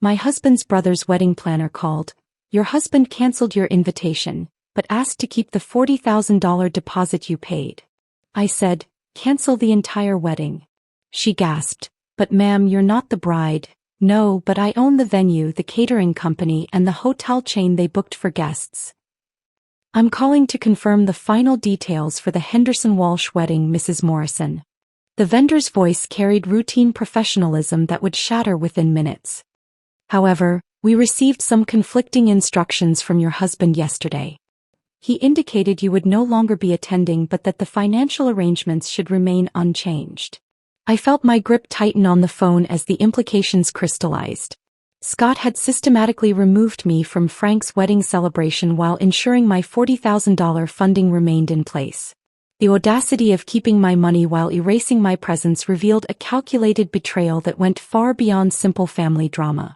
My husband's brother's wedding planner called. Your husband canceled your invitation, but asked to keep the $40,000 deposit you paid. I said, cancel the entire wedding. She gasped, but ma'am, you're not the bride. No, but I own the venue, the catering company, and the hotel chain they booked for guests. I'm calling to confirm the final details for the Henderson Walsh wedding, Mrs. Morrison. The vendor's voice carried routine professionalism that would shatter within minutes. However, we received some conflicting instructions from your husband yesterday. He indicated you would no longer be attending but that the financial arrangements should remain unchanged. I felt my grip tighten on the phone as the implications crystallized. Scott had systematically removed me from Frank's wedding celebration while ensuring my $40,000 funding remained in place. The audacity of keeping my money while erasing my presence revealed a calculated betrayal that went far beyond simple family drama.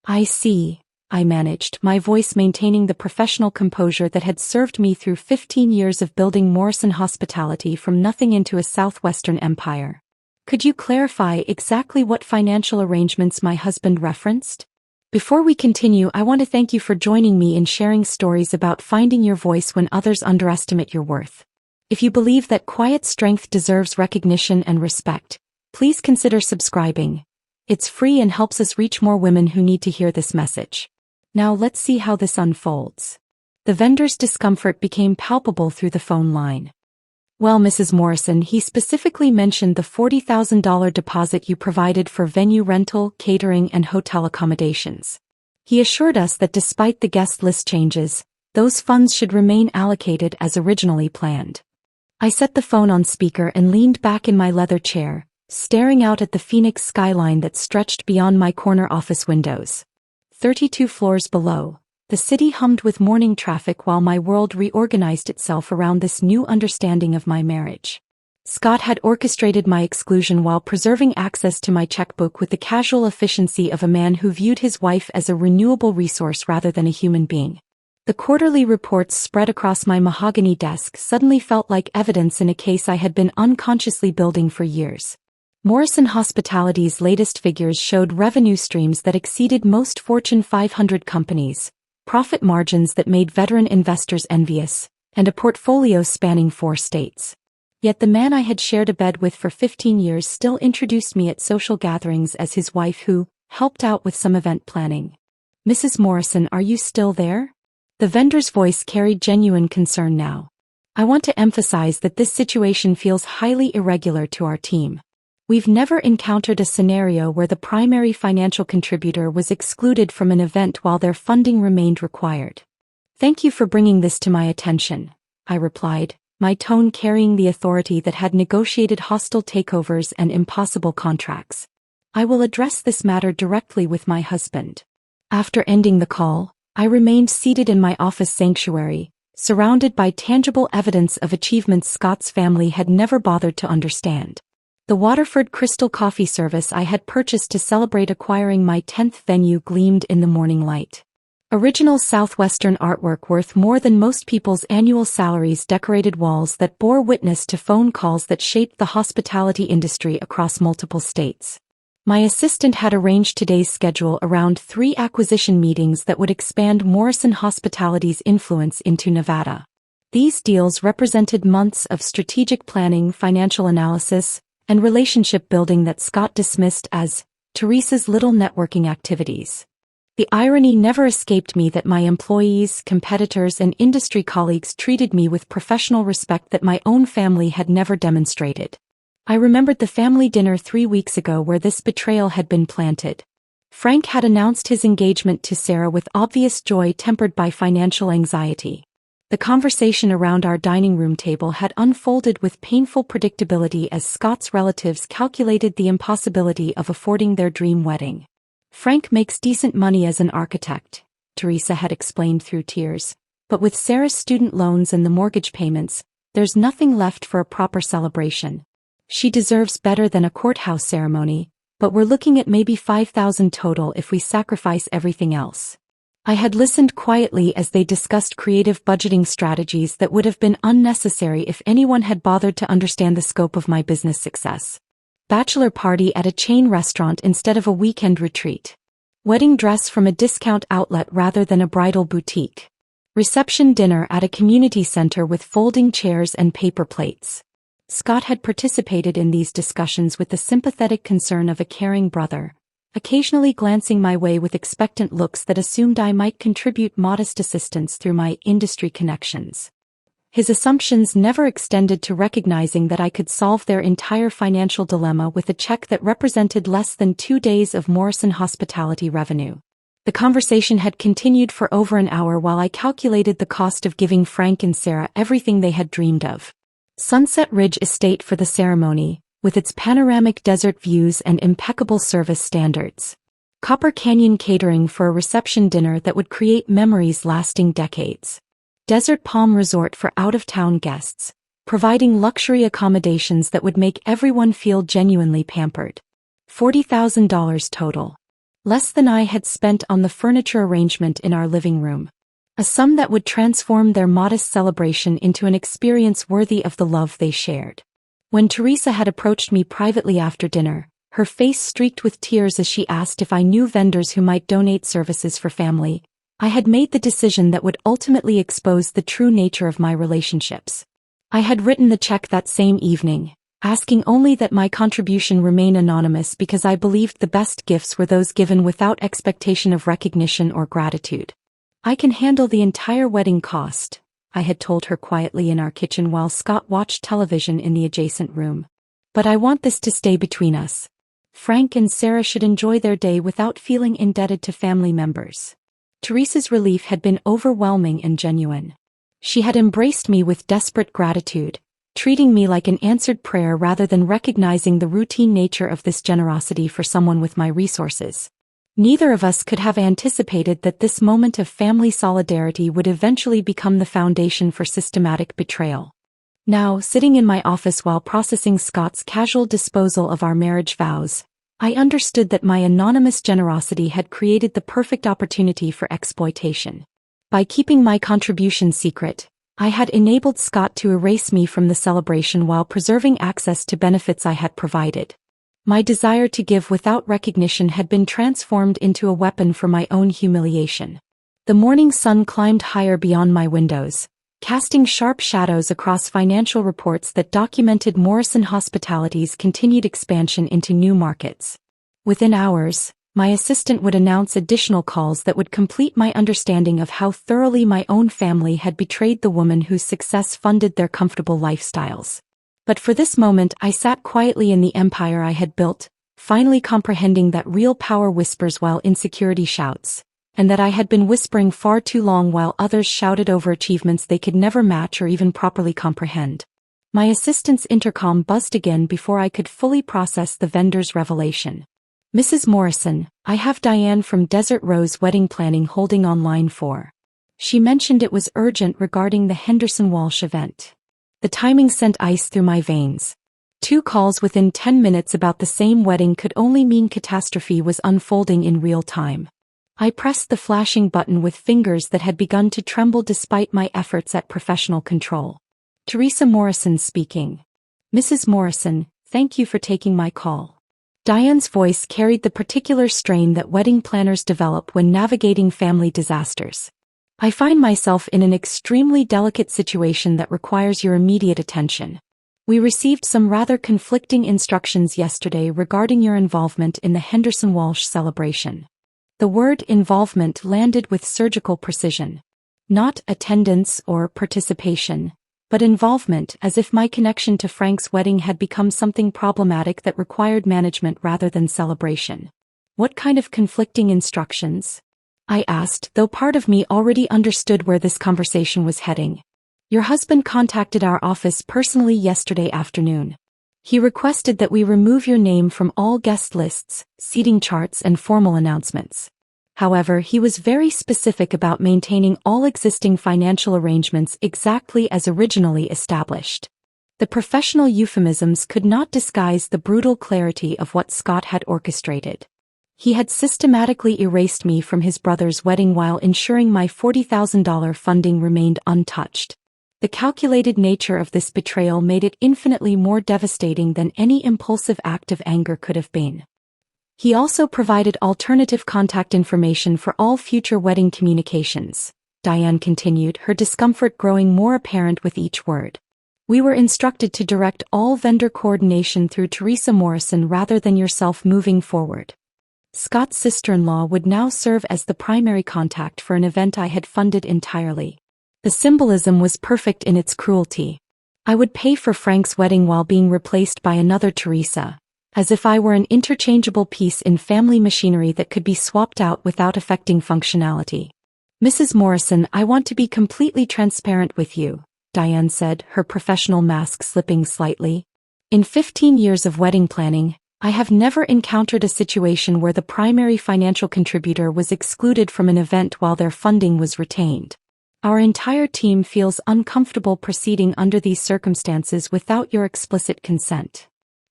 I see, I managed, my voice maintaining the professional composure that had served me through 15 years of building Morrison hospitality from nothing into a southwestern empire. Could you clarify exactly what financial arrangements my husband referenced? Before we continue, I want to thank you for joining me in sharing stories about finding your voice when others underestimate your worth. If you believe that quiet strength deserves recognition and respect, please consider subscribing. It's free and helps us reach more women who need to hear this message. Now let's see how this unfolds. The vendor's discomfort became palpable through the phone line. Well, Mrs. Morrison, he specifically mentioned the $40,000 deposit you provided for venue rental, catering, and hotel accommodations. He assured us that despite the guest list changes, those funds should remain allocated as originally planned. I set the phone on speaker and leaned back in my leather chair, staring out at the Phoenix skyline that stretched beyond my corner office windows. 32 floors below, the city hummed with morning traffic while my world reorganized itself around this new understanding of my marriage. Scott had orchestrated my exclusion while preserving access to my checkbook with the casual efficiency of a man who viewed his wife as a renewable resource rather than a human being. The quarterly reports spread across my mahogany desk suddenly felt like evidence in a case I had been unconsciously building for years. Morrison Hospitality's latest figures showed revenue streams that exceeded most Fortune 500 companies, profit margins that made veteran investors envious, and a portfolio spanning 4 states. Yet the man I had shared a bed with for 15 years still introduced me at social gatherings as his wife who helped out with some event planning. Mrs. Morrison, are you still there? The vendor's voice carried genuine concern now. I want to emphasize that this situation feels highly irregular to our team. We've never encountered a scenario where the primary financial contributor was excluded from an event while their funding remained required. Thank you for bringing this to my attention, I replied, my tone carrying the authority that had negotiated hostile takeovers and impossible contracts. I will address this matter directly with my husband. After ending the call, I remained seated in my office sanctuary, surrounded by tangible evidence of achievements Scott's family had never bothered to understand. The Waterford Crystal coffee service I had purchased to celebrate acquiring my 10th venue gleamed in the morning light. Original Southwestern artwork worth more than most people's annual salaries decorated walls that bore witness to phone calls that shaped the hospitality industry across multiple states. My assistant had arranged today's schedule around 3 acquisition meetings that would expand Morrison Hospitality's influence into Nevada. These deals represented months of strategic planning, financial analysis, and relationship building that Scott dismissed as Teresa's little networking activities. The irony never escaped me that my employees, competitors, and industry colleagues treated me with professional respect that my own family had never demonstrated. I remembered the family dinner 3 weeks ago where this betrayal had been planted. Frank had announced his engagement to Sarah with obvious joy tempered by financial anxiety. The conversation around our dining room table had unfolded with painful predictability as Scott's relatives calculated the impossibility of affording their dream wedding. Frank makes decent money as an architect, Teresa had explained through tears, but with Sarah's student loans and the mortgage payments, there's nothing left for a proper celebration. She deserves better than a courthouse ceremony, but we're looking at maybe $5,000 total if we sacrifice everything else. I had listened quietly as they discussed creative budgeting strategies that would have been unnecessary if anyone had bothered to understand the scope of my business success. Bachelor party at a chain restaurant instead of a weekend retreat. Wedding dress from a discount outlet rather than a bridal boutique. Reception dinner at a community center with folding chairs and paper plates. Scott had participated in these discussions with the sympathetic concern of a caring brother, occasionally glancing my way with expectant looks that assumed I might contribute modest assistance through my industry connections. His assumptions never extended to recognizing that I could solve their entire financial dilemma with a check that represented less than 2 days of Morrison hospitality revenue. The conversation had continued for over an hour while I calculated the cost of giving Frank and Sarah everything they had dreamed of. Sunset Ridge Estate for the ceremony, with its panoramic desert views and impeccable service standards. Copper Canyon catering for a reception dinner that would create memories lasting decades. Desert Palm Resort for out-of-town guests, providing luxury accommodations that would make everyone feel genuinely pampered. $40,000 total. Less than I had spent on the furniture arrangement in our living room. A sum that would transform their modest celebration into an experience worthy of the love they shared. When Teresa had approached me privately after dinner, her face streaked with tears as she asked if I knew vendors who might donate services for family, I had made the decision that would ultimately expose the true nature of my relationships. I had written the check that same evening, asking only that my contribution remain anonymous because I believed the best gifts were those given without expectation of recognition or gratitude. "I can handle the entire wedding cost," I had told her quietly in our kitchen while Scott watched television in the adjacent room. "But I want this to stay between us. Frank and Sarah should enjoy their day without feeling indebted to family members." Teresa's relief had been overwhelming and genuine. She had embraced me with desperate gratitude, treating me like an answered prayer rather than recognizing the routine nature of this generosity for someone with my resources. Neither of us could have anticipated that this moment of family solidarity would eventually become the foundation for systematic betrayal. Now, sitting in my office while processing Scott's casual disposal of our marriage vows, I understood that my anonymous generosity had created the perfect opportunity for exploitation. By keeping my contribution secret, I had enabled Scott to erase me from the celebration while preserving access to benefits I had provided. My desire to give without recognition had been transformed into a weapon for my own humiliation. The morning sun climbed higher beyond my windows, casting sharp shadows across financial reports that documented Morrison Hospitality's continued expansion into new markets. Within hours, my assistant would announce additional calls that would complete my understanding of how thoroughly my own family had betrayed the woman whose success funded their comfortable lifestyles. But for this moment I sat quietly in the empire I had built, finally comprehending that real power whispers while insecurity shouts, and that I had been whispering far too long while others shouted over achievements they could never match or even properly comprehend. My assistant's intercom buzzed again before I could fully process the vendor's revelation. "Mrs. Morrison, I have Diane from Desert Rose Wedding Planning holding on line 4. She mentioned it was urgent regarding the Henderson Walsh event." The timing sent ice through my veins. 2 calls within 10 minutes about the same wedding could only mean catastrophe was unfolding in real time. I pressed the flashing button with fingers that had begun to tremble despite my efforts at professional control. Teresa Morrison speaking. "Mrs. Morrison, thank you for taking my call." Diane's voice carried the particular strain that wedding planners develop when navigating family disasters. "I find myself in an extremely delicate situation that requires your immediate attention. We received some rather conflicting instructions yesterday regarding your involvement in the Henderson Walsh celebration." The word involvement landed with surgical precision. Not attendance or participation, but involvement, as if my connection to Frank's wedding had become something problematic that required management rather than celebration. "What kind of conflicting instructions?" I asked, though part of me already understood where this conversation was heading. "Your husband contacted our office personally yesterday afternoon. He requested that we remove your name from all guest lists, seating charts and formal announcements. However, he was very specific about maintaining all existing financial arrangements exactly as originally established." The professional euphemisms could not disguise the brutal clarity of what Scott had orchestrated. He had systematically erased me from his brother's wedding while ensuring my $40,000 funding remained untouched. The calculated nature of this betrayal made it infinitely more devastating than any impulsive act of anger could have been. He also provided alternative contact information for all future wedding communications. Diane continued, her discomfort growing more apparent with each word. We were instructed to direct all vendor coordination through Teresa Morrison rather than yourself moving forward. Scott's sister-in-law would now serve as the primary contact for an event I had funded entirely. The symbolism was perfect in its cruelty. I would pay for Frank's wedding while being replaced by another Teresa, as if I were an interchangeable piece in family machinery that could be swapped out without affecting functionality. Mrs. Morrison, I want to be completely transparent with you, Diane said, her professional mask slipping slightly. In 15 years of wedding planning, I have never encountered a situation where the primary financial contributor was excluded from an event while their funding was retained. Our entire team feels uncomfortable proceeding under these circumstances without your explicit consent.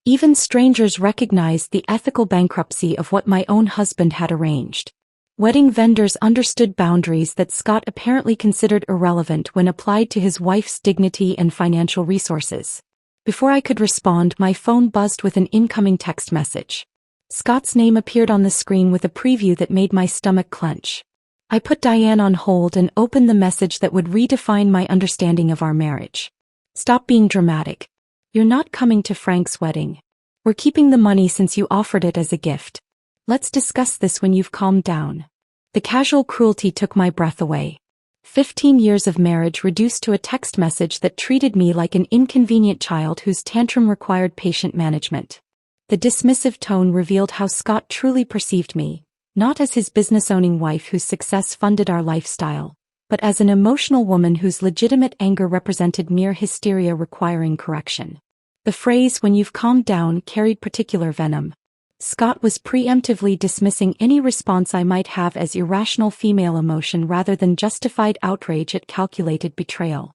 Even strangers recognized the ethical bankruptcy of what my own husband had arranged. Wedding vendors understood boundaries that Scott apparently considered irrelevant when applied to his wife's dignity and financial resources. Before I could respond, my phone buzzed with an incoming text message. Scott's name appeared on the screen with a preview that made my stomach clench. I put Diane on hold and opened the message that would redefine my understanding of our marriage. Stop being dramatic. You're not coming to Frank's wedding. We're keeping the money since you offered it as a gift. Let's discuss this when you've calmed down. The casual cruelty took my breath away. 15 years of marriage reduced to a text message that treated me like an inconvenient child whose tantrum required patient management. The dismissive tone revealed how Scott truly perceived me, not as his business-owning wife whose success funded our lifestyle, but as an emotional woman whose legitimate anger represented mere hysteria requiring correction. The phrase, "when you've calmed down," carried particular venom. Scott was preemptively dismissing any response I might have as irrational female emotion rather than justified outrage at calculated betrayal.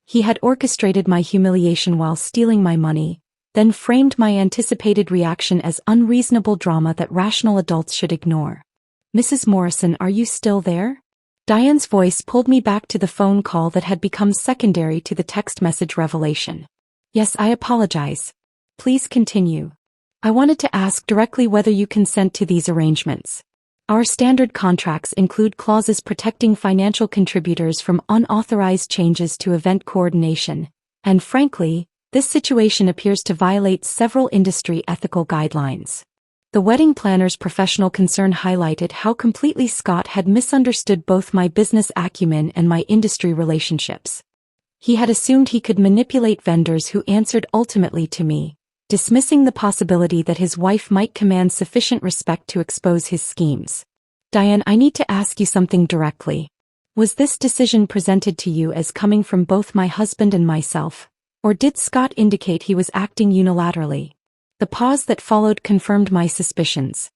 He had orchestrated my humiliation while stealing my money, then framed my anticipated reaction as unreasonable drama that rational adults should ignore. Mrs. Morrison, are you still there? Diane's voice pulled me back to the phone call that had become secondary to the text message revelation. Yes, I apologize. Please continue. I wanted to ask directly whether you consent to these arrangements. Our standard contracts include clauses protecting financial contributors from unauthorized changes to event coordination, and frankly, this situation appears to violate several industry ethical guidelines. The wedding planner's professional concern highlighted how completely Scott had misunderstood both my business acumen and my industry relationships. He had assumed he could manipulate vendors who answered ultimately to me, dismissing the possibility that his wife might command sufficient respect to expose his schemes. Diane, I need to ask you something directly. Was this decision presented to you as coming from both my husband and myself, or did Scott indicate he was acting unilaterally? The pause that followed confirmed my suspicions.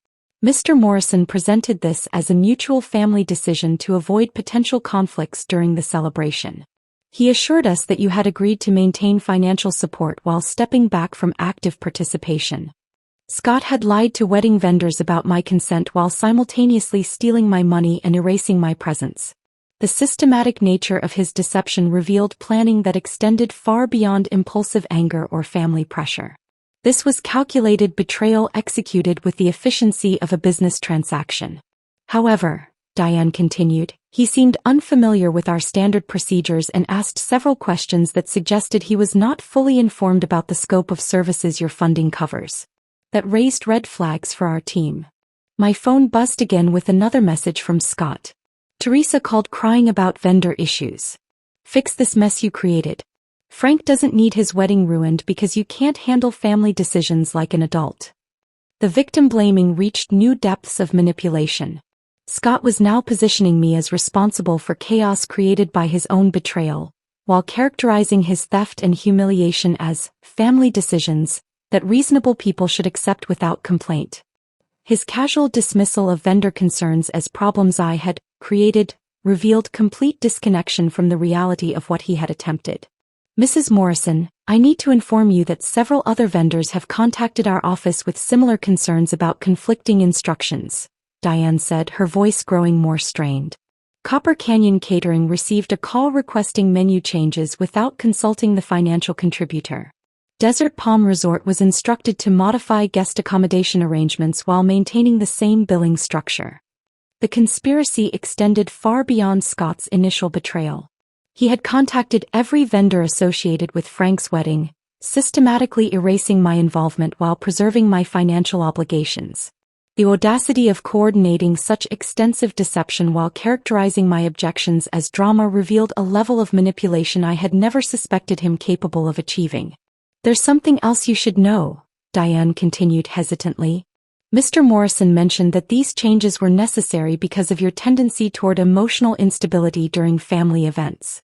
Mr. Morrison presented this as a mutual family decision to avoid potential conflicts during the celebration. He assured us that you had agreed to maintain financial support while stepping back from active participation. Scott had lied to wedding vendors about my consent while simultaneously stealing my money and erasing my presence. The systematic nature of his deception revealed planning that extended far beyond impulsive anger or family pressure. This was calculated betrayal executed with the efficiency of a business transaction. However, Diane continued, he seemed unfamiliar with our standard procedures and asked several questions that suggested he was not fully informed about the scope of services your funding covers. That raised red flags for our team. My phone buzzed again with another message from Scott. Teresa called crying about vendor issues. Fix this mess you created. Frank doesn't need his wedding ruined because you can't handle family decisions like an adult. The victim blaming reached new depths of manipulation. Scott was now positioning me as responsible for chaos created by his own betrayal, while characterizing his theft and humiliation as family decisions that reasonable people should accept without complaint. His casual dismissal of vendor concerns as problems I had created revealed complete disconnection from the reality of what he had attempted. Mrs. Morrison, I need to inform you that several other vendors have contacted our office with similar concerns about conflicting instructions, Diane said, her voice growing more strained. Copper Canyon Catering received a call requesting menu changes without consulting the financial contributor. Desert Palm Resort was instructed to modify guest accommodation arrangements while maintaining the same billing structure. The conspiracy extended far beyond Scott's initial betrayal. He had contacted every vendor associated with Frank's wedding, systematically erasing my involvement while preserving my financial obligations. The audacity of coordinating such extensive deception while characterizing my objections as drama revealed a level of manipulation I had never suspected him capable of achieving. "There's something else you should know," Diane continued hesitantly. "Mr. Morrison mentioned that these changes were necessary because of your tendency toward emotional instability during family events.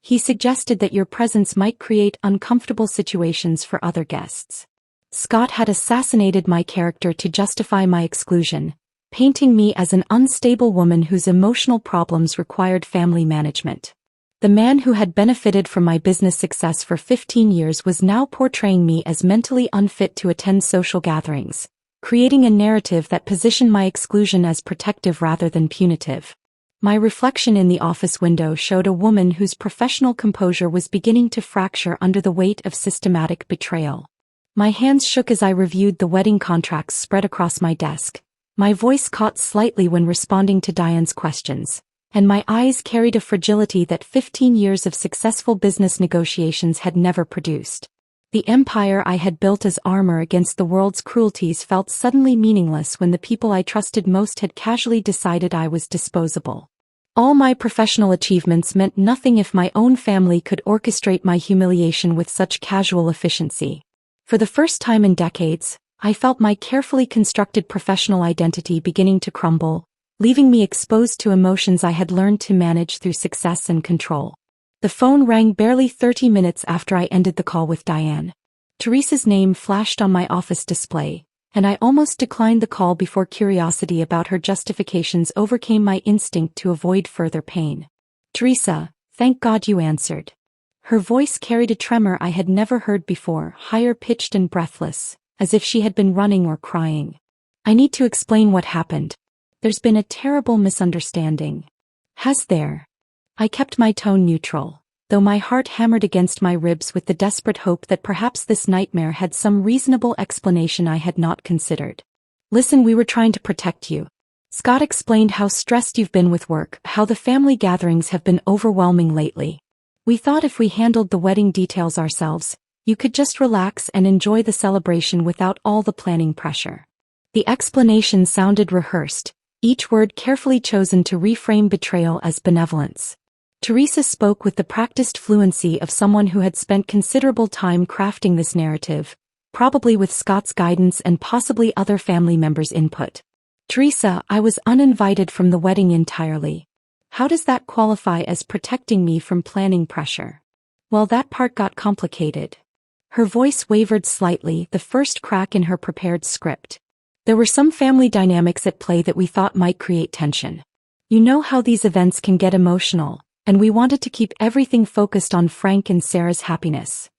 He suggested that your presence might create uncomfortable situations for other guests. Scott had assassinated my character to justify my exclusion, painting me as an unstable woman whose emotional problems required family management. The man who had benefited from my business success for 15 years was now portraying me as mentally unfit to attend social gatherings, creating a narrative that positioned my exclusion as protective rather than punitive. My reflection in the office window showed a woman whose professional composure was beginning to fracture under the weight of systematic betrayal. My hands shook as I reviewed the wedding contracts spread across my desk. My voice caught slightly when responding to Diane's questions, and my eyes carried a fragility that 15 years of successful business negotiations had never produced. The empire I had built as armor against the world's cruelties felt suddenly meaningless when the people I trusted most had casually decided I was disposable. All my professional achievements meant nothing if my own family could orchestrate my humiliation with such casual efficiency. For the first time in decades, I felt my carefully constructed professional identity beginning to crumble, leaving me exposed to emotions I had learned to manage through success and control. The phone rang barely 30 minutes after I ended the call with Diane. Teresa's name flashed on my office display, and I almost declined the call before curiosity about her justifications overcame my instinct to avoid further pain. "Teresa, thank God you answered." Her voice carried a tremor I had never heard before, higher-pitched and breathless, as if she had been running or crying. "I need to explain what happened. There's been a terrible misunderstanding." "Has there?" I kept my tone neutral, though my heart hammered against my ribs with the desperate hope that perhaps this nightmare had some reasonable explanation I had not considered. "Listen, we were trying to protect you. Scott explained how stressed you've been with work, how the family gatherings have been overwhelming lately. We thought if we handled the wedding details ourselves, you could just relax and enjoy the celebration without all the planning pressure." The explanation sounded rehearsed, each word carefully chosen to reframe betrayal as benevolence. Teresa spoke with the practiced fluency of someone who had spent considerable time crafting this narrative, probably with Scott's guidance and possibly other family members' input. "Teresa, I was uninvited from the wedding entirely. How does that qualify as protecting me from planning pressure?" "Well, that part got complicated." Her voice wavered slightly, the first crack in her prepared script. "There were some family dynamics at play that we thought might create tension. You know how these events can get emotional, and we wanted to keep everything focused on Frank and Sarah's happiness."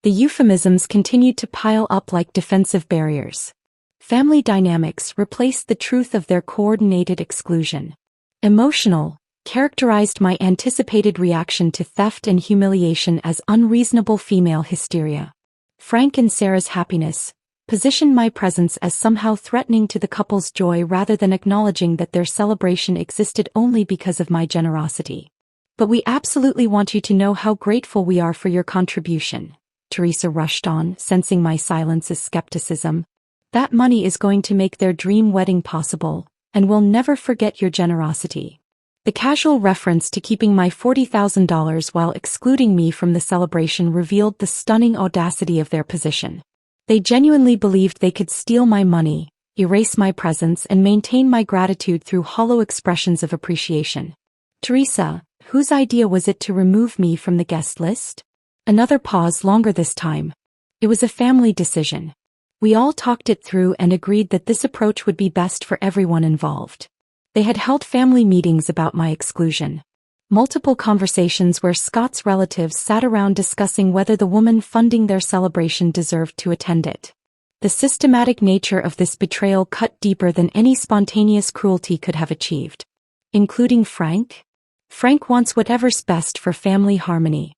The euphemisms continued to pile up like defensive barriers. Family dynamics replaced the truth of their coordinated exclusion. Emotional characterized my anticipated reaction to theft and humiliation as unreasonable female hysteria. Frank and Sarah's happiness positioned my presence as somehow threatening to the couple's joy rather than acknowledging that their celebration existed only because of my generosity. "But we absolutely want you to know how grateful we are for your contribution," Teresa rushed on, sensing my silence as skepticism. "That money is going to make their dream wedding possible, and we'll never forget your generosity." The casual reference to keeping my $40,000 while excluding me from the celebration revealed the stunning audacity of their position. They genuinely believed they could steal my money, erase my presence, and maintain my gratitude through hollow expressions of appreciation. "Teresa, whose idea was it to remove me from the guest list?" Another pause, longer this time. "It was a family decision. We all talked it through and agreed that this approach would be best for everyone involved." They had held family meetings about my exclusion. Multiple conversations where Scott's relatives sat around discussing whether the woman funding their celebration deserved to attend it. The systematic nature of this betrayal cut deeper than any spontaneous cruelty could have achieved. "Including Frank? Frank wants whatever's best for family harmony."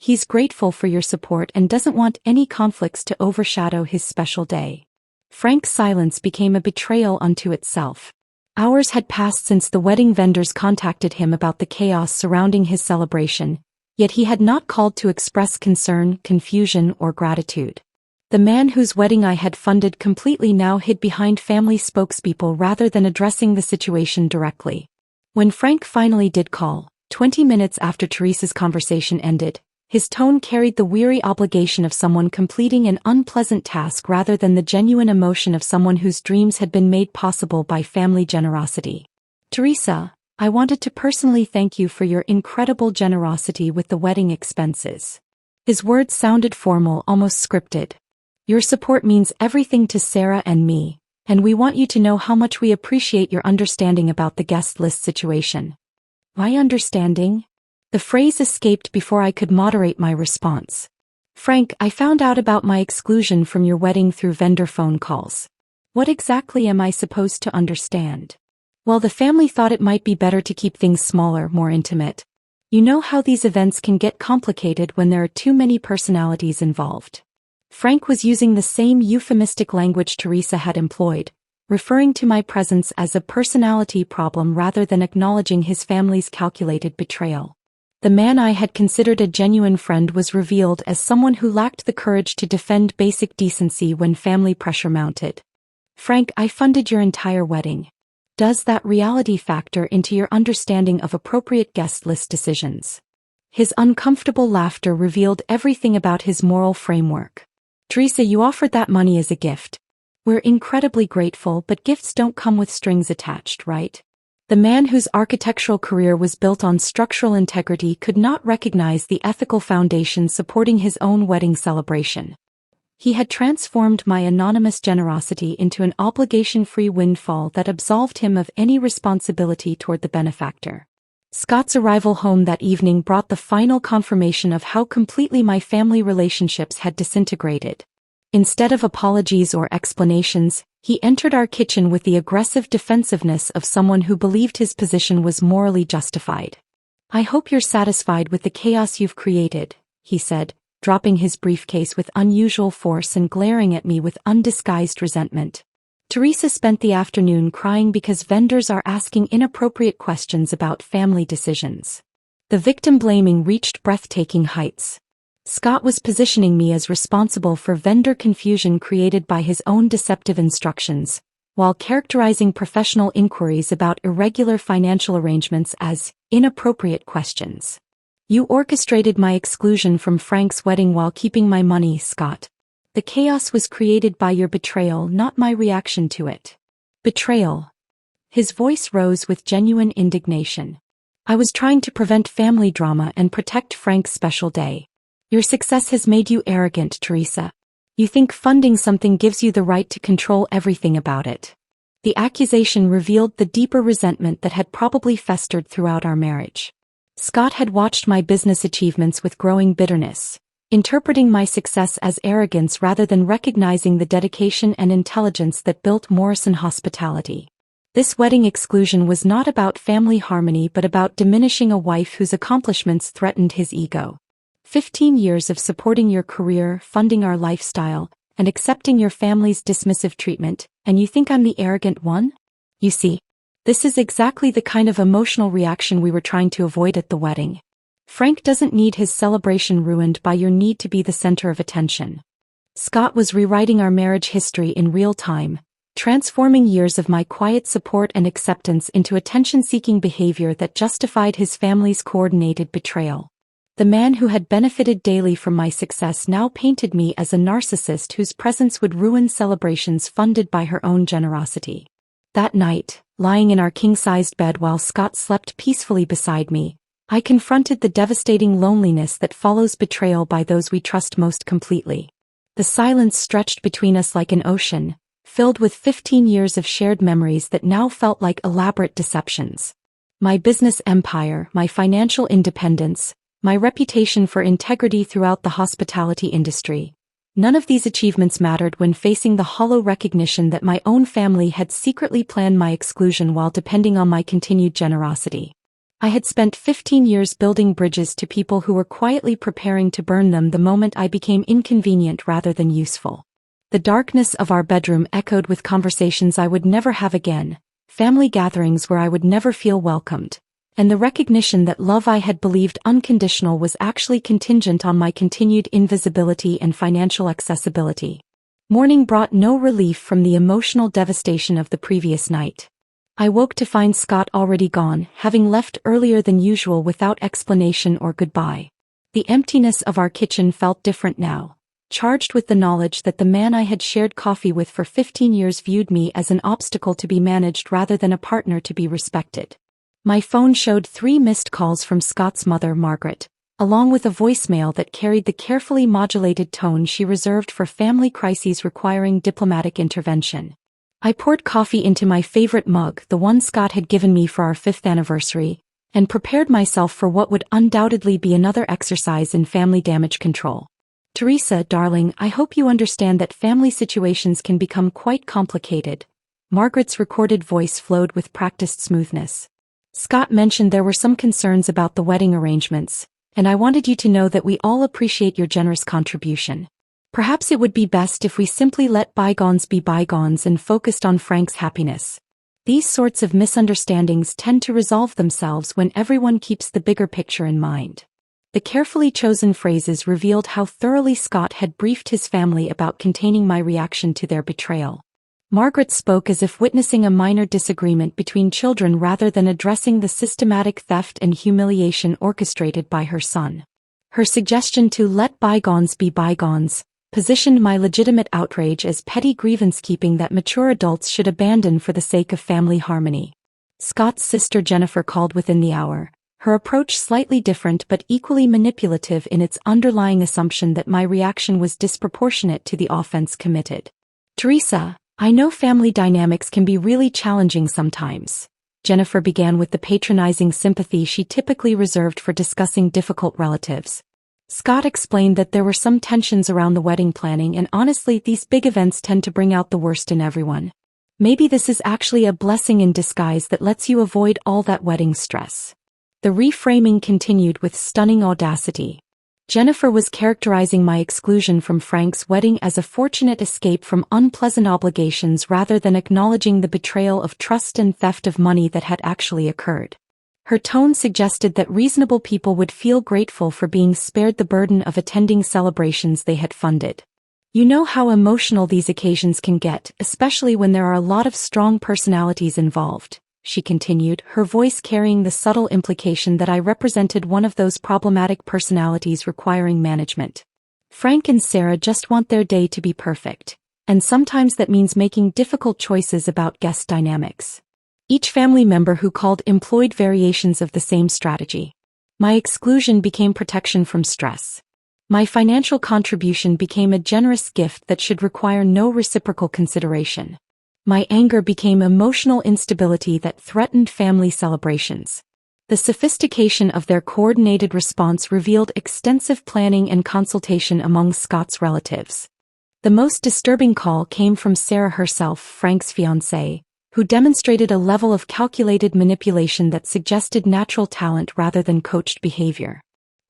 He's grateful for your support and doesn't want any conflicts to overshadow his special day. Frank's silence became a betrayal unto itself. Hours had passed since the wedding vendors contacted him about the chaos surrounding his celebration, yet he had not called to express concern, confusion, or gratitude. The man whose wedding I had funded completely now hid behind family spokespeople rather than addressing the situation directly. When Frank finally did call, 20 minutes after Teresa's conversation ended, his tone carried the weary obligation of someone completing an unpleasant task rather than the genuine emotion of someone whose dreams had been made possible by family generosity. Teresa, I wanted to personally thank you for your incredible generosity with the wedding expenses. His words sounded formal, almost scripted. Your support means everything to Sarah and me, and we want you to know how much we appreciate your understanding about the guest list situation. My understanding? The phrase escaped before I could moderate my response. Frank, I found out about my exclusion from your wedding through vendor phone calls. What exactly am I supposed to understand? Well, the family thought it might be better to keep things smaller, more intimate. You know how these events can get complicated when there are too many personalities involved. Frank was using the same euphemistic language Teresa had employed, referring to my presence as a personality problem rather than acknowledging his family's calculated betrayal. The man I had considered a genuine friend was revealed as someone who lacked the courage to defend basic decency when family pressure mounted. Frank, I funded your entire wedding. Does that reality factor into your understanding of appropriate guest list decisions? His uncomfortable laughter revealed everything about his moral framework. Teresa, you offered that money as a gift. We're incredibly grateful, but gifts don't come with strings attached, right? The man whose architectural career was built on structural integrity could not recognize the ethical foundation supporting his own wedding celebration. He had transformed my anonymous generosity into an obligation-free windfall that absolved him of any responsibility toward the benefactor. Scott's arrival home that evening brought the final confirmation of how completely my family relationships had disintegrated. Instead of apologies or explanations, he entered our kitchen with the aggressive defensiveness of someone who believed his position was morally justified. I hope you're satisfied with the chaos you've created, he said, dropping his briefcase with unusual force and glaring at me with undisguised resentment. Teresa spent the afternoon crying because vendors are asking inappropriate questions about family decisions. The victim blaming reached breathtaking heights. Scott was positioning me as responsible for vendor confusion created by his own deceptive instructions, while characterizing professional inquiries about irregular financial arrangements as inappropriate questions. You orchestrated my exclusion from Frank's wedding while keeping my money, Scott. The chaos was created by your betrayal, not my reaction to it. Betrayal. His voice rose with genuine indignation. I was trying to prevent family drama and protect Frank's special day. Your success has made you arrogant, Teresa. You think funding something gives you the right to control everything about it. The accusation revealed the deeper resentment that had probably festered throughout our marriage. Scott had watched my business achievements with growing bitterness, interpreting my success as arrogance rather than recognizing the dedication and intelligence that built Morrison Hospitality. This wedding exclusion was not about family harmony but about diminishing a wife whose accomplishments threatened his ego. 15 years of supporting your career, funding our lifestyle, and accepting your family's dismissive treatment, and you think I'm the arrogant one? You see, this is exactly the kind of emotional reaction we were trying to avoid at the wedding. Frank doesn't need his celebration ruined by your need to be the center of attention. Scott was rewriting our marriage history in real time, transforming years of my quiet support and acceptance into attention-seeking behavior that justified his family's coordinated betrayal. The man who had benefited daily from my success now painted me as a narcissist whose presence would ruin celebrations funded by her own generosity. That night, lying in our king-sized bed while Scott slept peacefully beside me, I confronted the devastating loneliness that follows betrayal by those we trust most completely. The silence stretched between us like an ocean, filled with 15 years of shared memories that now felt like elaborate deceptions. My business empire, my financial independence, my reputation for integrity throughout the hospitality industry. None of these achievements mattered when facing the hollow recognition that my own family had secretly planned my exclusion while depending on my continued generosity. I had spent 15 years building bridges to people who were quietly preparing to burn them the moment I became inconvenient rather than useful. The darkness of our bedroom echoed with conversations I would never have again, family gatherings where I would never feel welcomed, and the recognition that love I had believed unconditional was actually contingent on my continued invisibility and financial accessibility. Morning brought no relief from the emotional devastation of the previous night. I woke to find Scott already gone, having left earlier than usual without explanation or goodbye. The emptiness of our kitchen felt different now, charged with the knowledge that the man I had shared coffee with for 15 years viewed me as an obstacle to be managed rather than a partner to be respected. My phone showed 3 missed calls from Scott's mother, Margaret, along with a voicemail that carried the carefully modulated tone she reserved for family crises requiring diplomatic intervention. I poured coffee into my favorite mug, the one Scott had given me for our 5th anniversary, and prepared myself for what would undoubtedly be another exercise in family damage control. Teresa, darling, I hope you understand that family situations can become quite complicated. Margaret's recorded voice flowed with practiced smoothness. Scott mentioned there were some concerns about the wedding arrangements, and I wanted you to know that we all appreciate your generous contribution. Perhaps it would be best if we simply let bygones be bygones and focused on Frank's happiness. These sorts of misunderstandings tend to resolve themselves when everyone keeps the bigger picture in mind. The carefully chosen phrases revealed how thoroughly Scott had briefed his family about containing my reaction to their betrayal. Margaret spoke as if witnessing a minor disagreement between children rather than addressing the systematic theft and humiliation orchestrated by her son. Her suggestion to let bygones be bygones positioned my legitimate outrage as petty grievance-keeping that mature adults should abandon for the sake of family harmony. Scott's sister Jennifer called within the hour, her approach slightly different but equally manipulative in its underlying assumption that my reaction was disproportionate to the offense committed. Teresa, I know family dynamics can be really challenging sometimes. Jennifer began with the patronizing sympathy she typically reserved for discussing difficult relatives. Scott explained that there were some tensions around the wedding planning, and honestly, these big events tend to bring out the worst in everyone. Maybe this is actually a blessing in disguise that lets you avoid all that wedding stress. The reframing continued with stunning audacity. Jennifer was characterizing my exclusion from Frank's wedding as a fortunate escape from unpleasant obligations rather than acknowledging the betrayal of trust and theft of money that had actually occurred. Her tone suggested that reasonable people would feel grateful for being spared the burden of attending celebrations they had funded. You know how emotional these occasions can get, especially when there are a lot of strong personalities involved, she continued, her voice carrying the subtle implication that I represented one of those problematic personalities requiring management. Frank and Sarah just want their day to be perfect, and sometimes that means making difficult choices about guest dynamics. Each family member who called employed variations of the same strategy. My exclusion became protection from stress. My financial contribution became a generous gift that should require no reciprocal consideration. My anger became emotional instability that threatened family celebrations. The sophistication of their coordinated response revealed extensive planning and consultation among Scott's relatives. The most disturbing call came from Sarah herself, Frank's fiancée, who demonstrated a level of calculated manipulation that suggested natural talent rather than coached behavior.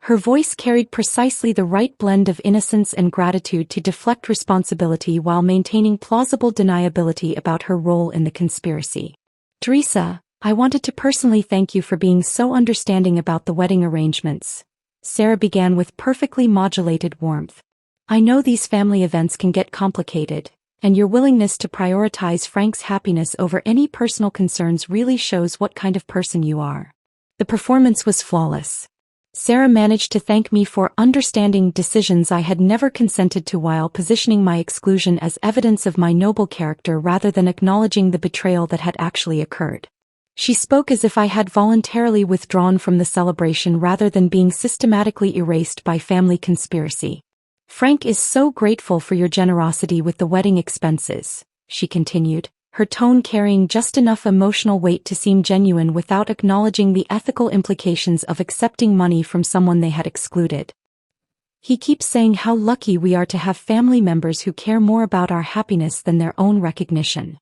Her voice carried precisely the right blend of innocence and gratitude to deflect responsibility while maintaining plausible deniability about her role in the conspiracy. Teresa, I wanted to personally thank you for being so understanding about the wedding arrangements. Sarah began with perfectly modulated warmth. I know these family events can get complicated, and your willingness to prioritize Frank's happiness over any personal concerns really shows what kind of person you are. The performance was flawless. Sarah managed to thank me for understanding decisions I had never consented to while positioning my exclusion as evidence of my noble character rather than acknowledging the betrayal that had actually occurred. She spoke as if I had voluntarily withdrawn from the celebration rather than being systematically erased by family conspiracy. Frank is so grateful for your generosity with the wedding expenses, she continued, her tone carrying just enough emotional weight to seem genuine without acknowledging the ethical implications of accepting money from someone they had excluded. He keeps saying how lucky we are to have family members who care more about our happiness than their own recognition.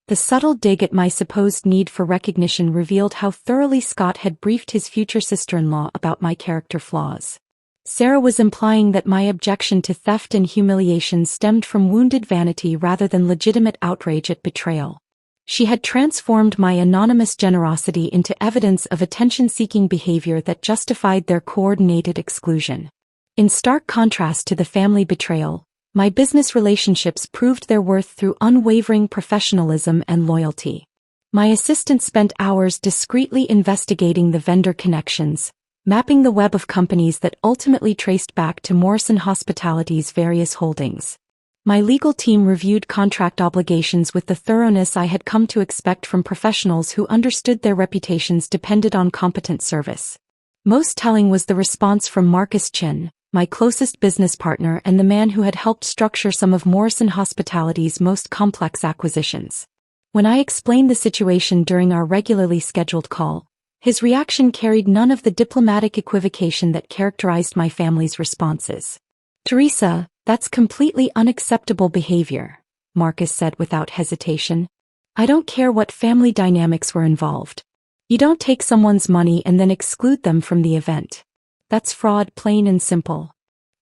The subtle dig at my supposed need for recognition revealed how thoroughly Scott had briefed his future sister-in-law about my character flaws. Sarah was implying that my objection to theft and humiliation stemmed from wounded vanity rather than legitimate outrage at betrayal. She had transformed my anonymous generosity into evidence of attention-seeking behavior that justified their coordinated exclusion. In stark contrast to the family betrayal, my business relationships proved their worth through unwavering professionalism and loyalty. My assistant spent hours discreetly investigating the vendor connections, mapping the web of companies that ultimately traced back to Morrison Hospitality's various holdings. My legal team reviewed contract obligations with the thoroughness I had come to expect from professionals who understood their reputations depended on competent service. Most telling was the response from Marcus Chin, my closest business partner and the man who had helped structure some of Morrison Hospitality's most complex acquisitions. When I explained the situation during our regularly scheduled call, his reaction carried none of the diplomatic equivocation that characterized my family's responses. "Teresa, that's completely unacceptable behavior," Marcus said without hesitation. "I don't care what family dynamics were involved. You don't take someone's money and then exclude them from the event. That's fraud, plain and simple."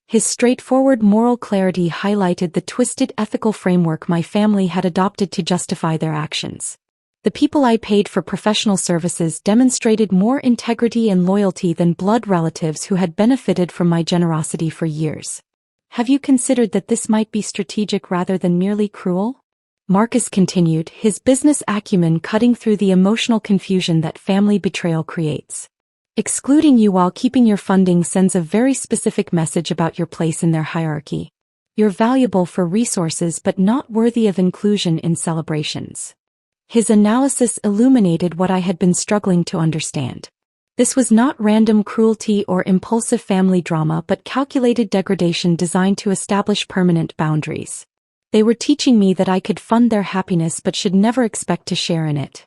His straightforward moral clarity highlighted the twisted ethical framework my family had adopted to justify their actions. The people I paid for professional services demonstrated more integrity and loyalty than blood relatives who had benefited from my generosity for years. "Have you considered that this might be strategic rather than merely cruel?" Marcus continued, his business acumen cutting through the emotional confusion that family betrayal creates. "Excluding you while keeping your funding sends a very specific message about your place in their hierarchy. You're valuable for resources but not worthy of inclusion in celebrations." His analysis illuminated what I had been struggling to understand. This was not random cruelty or impulsive family drama but calculated degradation designed to establish permanent boundaries. They were teaching me that I could fund their happiness but should never expect to share in it.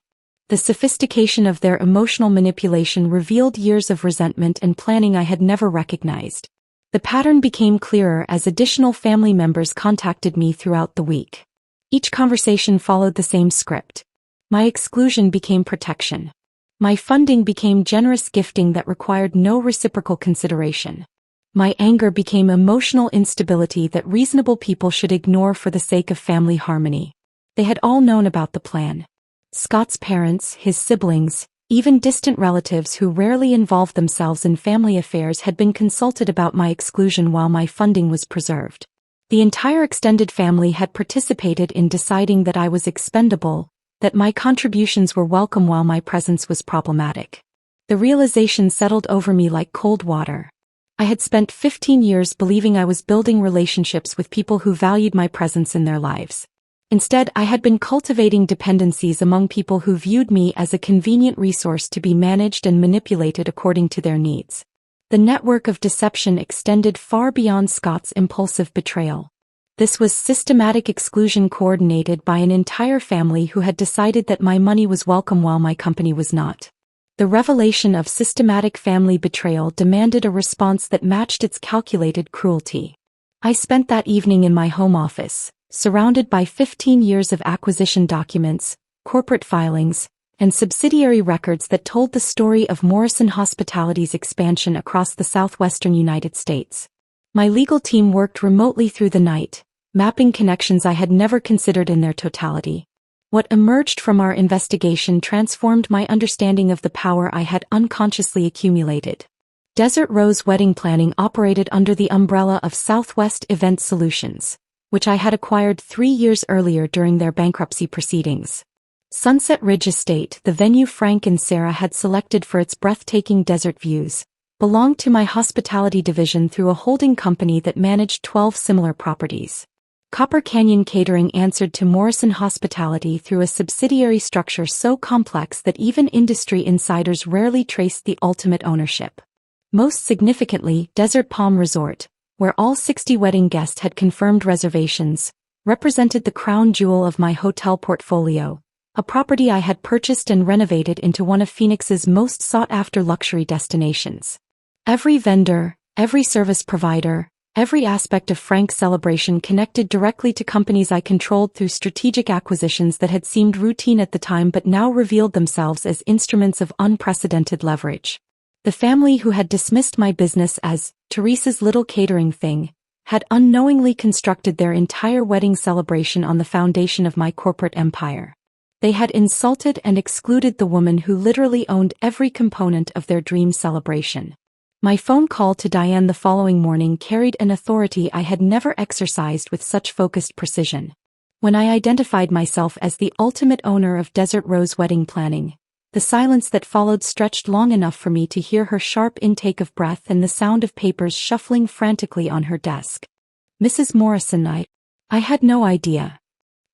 The sophistication of their emotional manipulation revealed years of resentment and planning I had never recognized. The pattern became clearer as additional family members contacted me throughout the week. Each conversation followed the same script. My exclusion became protection. My funding became generous gifting that required no reciprocal consideration. My anger became emotional instability that reasonable people should ignore for the sake of family harmony. They had all known about the plan. Scott's parents, his siblings, even distant relatives who rarely involved themselves in family affairs had been consulted about my exclusion while my funding was preserved. The entire extended family had participated in deciding that I was expendable, that my contributions were welcome while my presence was problematic. The realization settled over me like cold water. I had spent 15 years believing I was building relationships with people who valued my presence in their lives. Instead, I had been cultivating dependencies among people who viewed me as a convenient resource to be managed and manipulated according to their needs. The network of deception extended far beyond Scott's impulsive betrayal. This was systematic exclusion coordinated by an entire family who had decided that my money was welcome while my company was not. The revelation of systematic family betrayal demanded a response that matched its calculated cruelty. I spent that evening in my home office, surrounded by 15 years of acquisition documents, corporate filings, and subsidiary records that told the story of Morrison Hospitality's expansion across the southwestern United States. My legal team worked remotely through the night, mapping connections I had never considered in their totality. What emerged from our investigation transformed my understanding of the power I had unconsciously accumulated. Desert Rose Wedding Planning operated under the umbrella of Southwest Event Solutions, which I had acquired 3 years earlier during their bankruptcy proceedings. Sunset Ridge Estate, the venue Frank and Sarah had selected for its breathtaking desert views, belonged to my hospitality division through a holding company that managed 12 similar properties. Copper Canyon Catering answered to Morrison Hospitality through a subsidiary structure so complex that even industry insiders rarely traced the ultimate ownership. Most significantly, Desert Palm Resort, where all 60 wedding guests had confirmed reservations, represented the crown jewel of my hotel portfolio, a property I had purchased and renovated into one of Phoenix's most sought-after luxury destinations. Every vendor, every service provider, Every aspect of Frank's celebration connected directly to companies I controlled through strategic acquisitions that had seemed routine at the time but now revealed themselves as instruments of unprecedented leverage. The family who had dismissed my business as Teresa's little catering thing had unknowingly constructed their entire wedding celebration on the foundation of my corporate empire. They had insulted and excluded the woman who literally owned every component of their dream celebration. My phone call to Diane the following morning carried an authority I had never exercised with such focused precision. When I identified myself as the ultimate owner of Desert Rose Wedding Planning, the silence that followed stretched long enough for me to hear her sharp intake of breath and the sound of papers shuffling frantically on her desk. "Mrs. Morrison, I had no idea."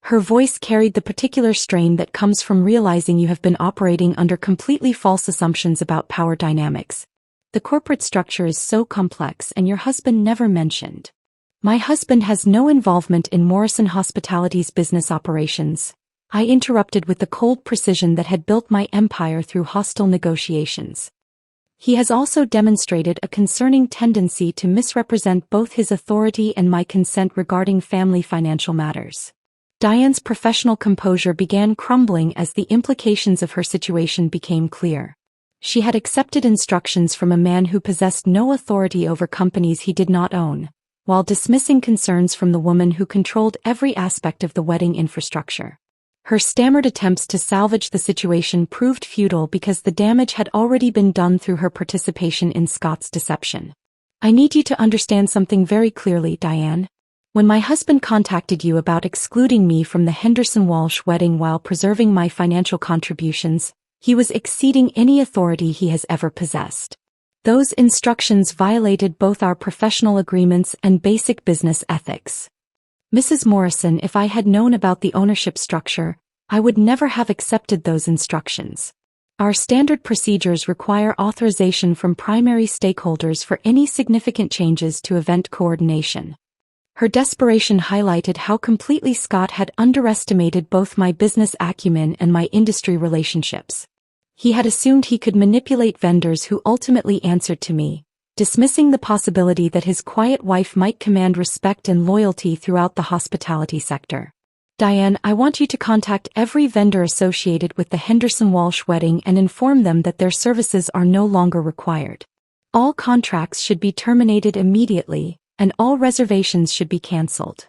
Her voice carried the particular strain that comes from realizing you have been operating under completely false assumptions about power dynamics. "The corporate structure is so complex and your husband never mentioned." "My husband has no involvement in Morrison Hospitality's business operations," I interrupted with the cold precision that had built my empire through hostile negotiations. "He has also demonstrated a concerning tendency to misrepresent both his authority and my consent regarding family financial matters." Diane's professional composure began crumbling as the implications of her situation became clear. She had accepted instructions from a man who possessed no authority over companies he did not own, while dismissing concerns from the woman who controlled every aspect of the wedding infrastructure. Her stammered attempts to salvage the situation proved futile because the damage had already been done through her participation in Scott's deception. "I need you to understand something very clearly, Diane. When my husband contacted you about excluding me from the Henderson Walsh wedding while preserving my financial contributions, he was exceeding any authority he has ever possessed. Those instructions violated both our professional agreements and basic business ethics. Mrs. Morrison, if I had known about the ownership structure, I would never have accepted those instructions. Our standard procedures require authorization from primary stakeholders for any significant changes to event coordination." Her desperation highlighted how completely Scott had underestimated both my business acumen and my industry relationships. He had assumed he could manipulate vendors who ultimately answered to me, dismissing the possibility that his quiet wife might command respect and loyalty throughout the hospitality sector. "Diane, I want you to contact every vendor associated with the Henderson Walsh wedding and inform them that their services are no longer required. All contracts should be terminated immediately, and all reservations should be cancelled."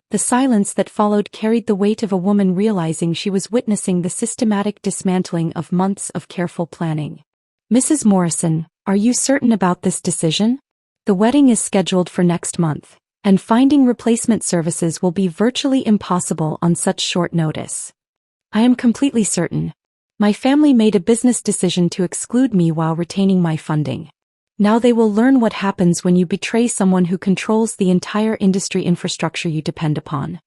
The silence that followed carried the weight of a woman realizing she was witnessing the systematic dismantling of months of careful planning. "Mrs. Morrison, are you certain about this decision? The wedding is scheduled for next month, and finding replacement services will be virtually impossible on such short notice." "I am completely certain. My family made a business decision to exclude me while retaining my funding. Now they will learn what happens when you betray someone who controls the entire industry infrastructure you depend upon."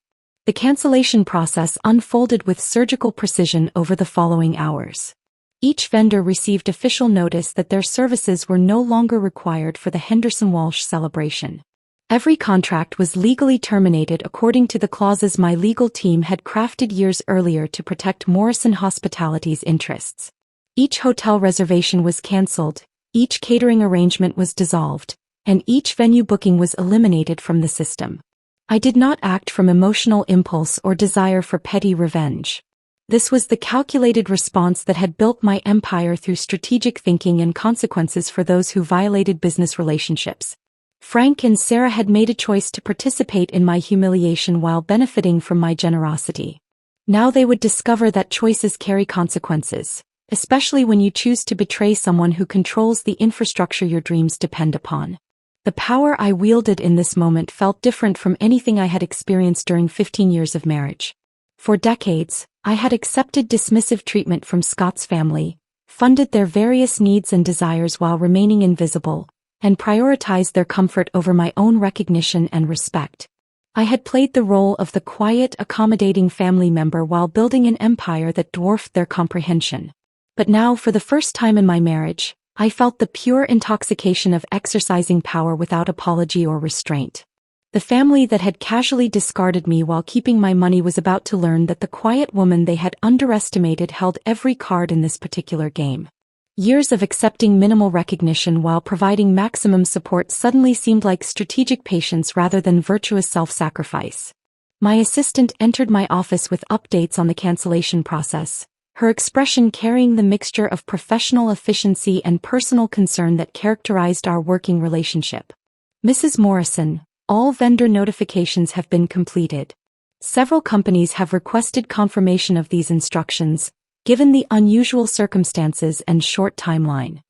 The cancellation process unfolded with surgical precision over the following hours. Each vendor received official notice that their services were no longer required for the Henderson Walsh celebration. Every contract was legally terminated according to the clauses my legal team had crafted years earlier to protect Morrison Hospitality's interests. Each hotel reservation was cancelled, each catering arrangement was dissolved, and each venue booking was eliminated from the system. I did not act from emotional impulse or desire for petty revenge. This was the calculated response that had built my empire through strategic thinking and consequences for those who violated business relationships. Frank and Sarah had made a choice to participate in my humiliation while benefiting from my generosity. Now they would discover that choices carry consequences, especially when you choose to betray someone who controls the infrastructure your dreams depend upon. The power I wielded in this moment felt different from anything I had experienced during 15 years of marriage. For decades, I had accepted dismissive treatment from Scott's family, funded their various needs and desires while remaining invisible, and prioritized their comfort over my own recognition and respect. I had played the role of the quiet, accommodating family member while building an empire that dwarfed their comprehension. But now, for the first time in my marriage, I felt the pure intoxication of exercising power without apology or restraint. The family that had casually discarded me while keeping my money was about to learn that the quiet woman they had underestimated held every card in this particular game. Years of accepting minimal recognition while providing maximum support suddenly seemed like strategic patience rather than virtuous self-sacrifice. My assistant entered my office with updates on the cancellation process, her expression carrying the mixture of professional efficiency and personal concern that characterized our working relationship. Mrs. Morrison, all vendor notifications have been completed. Several companies have requested confirmation of these instructions, given the unusual circumstances and short timeline.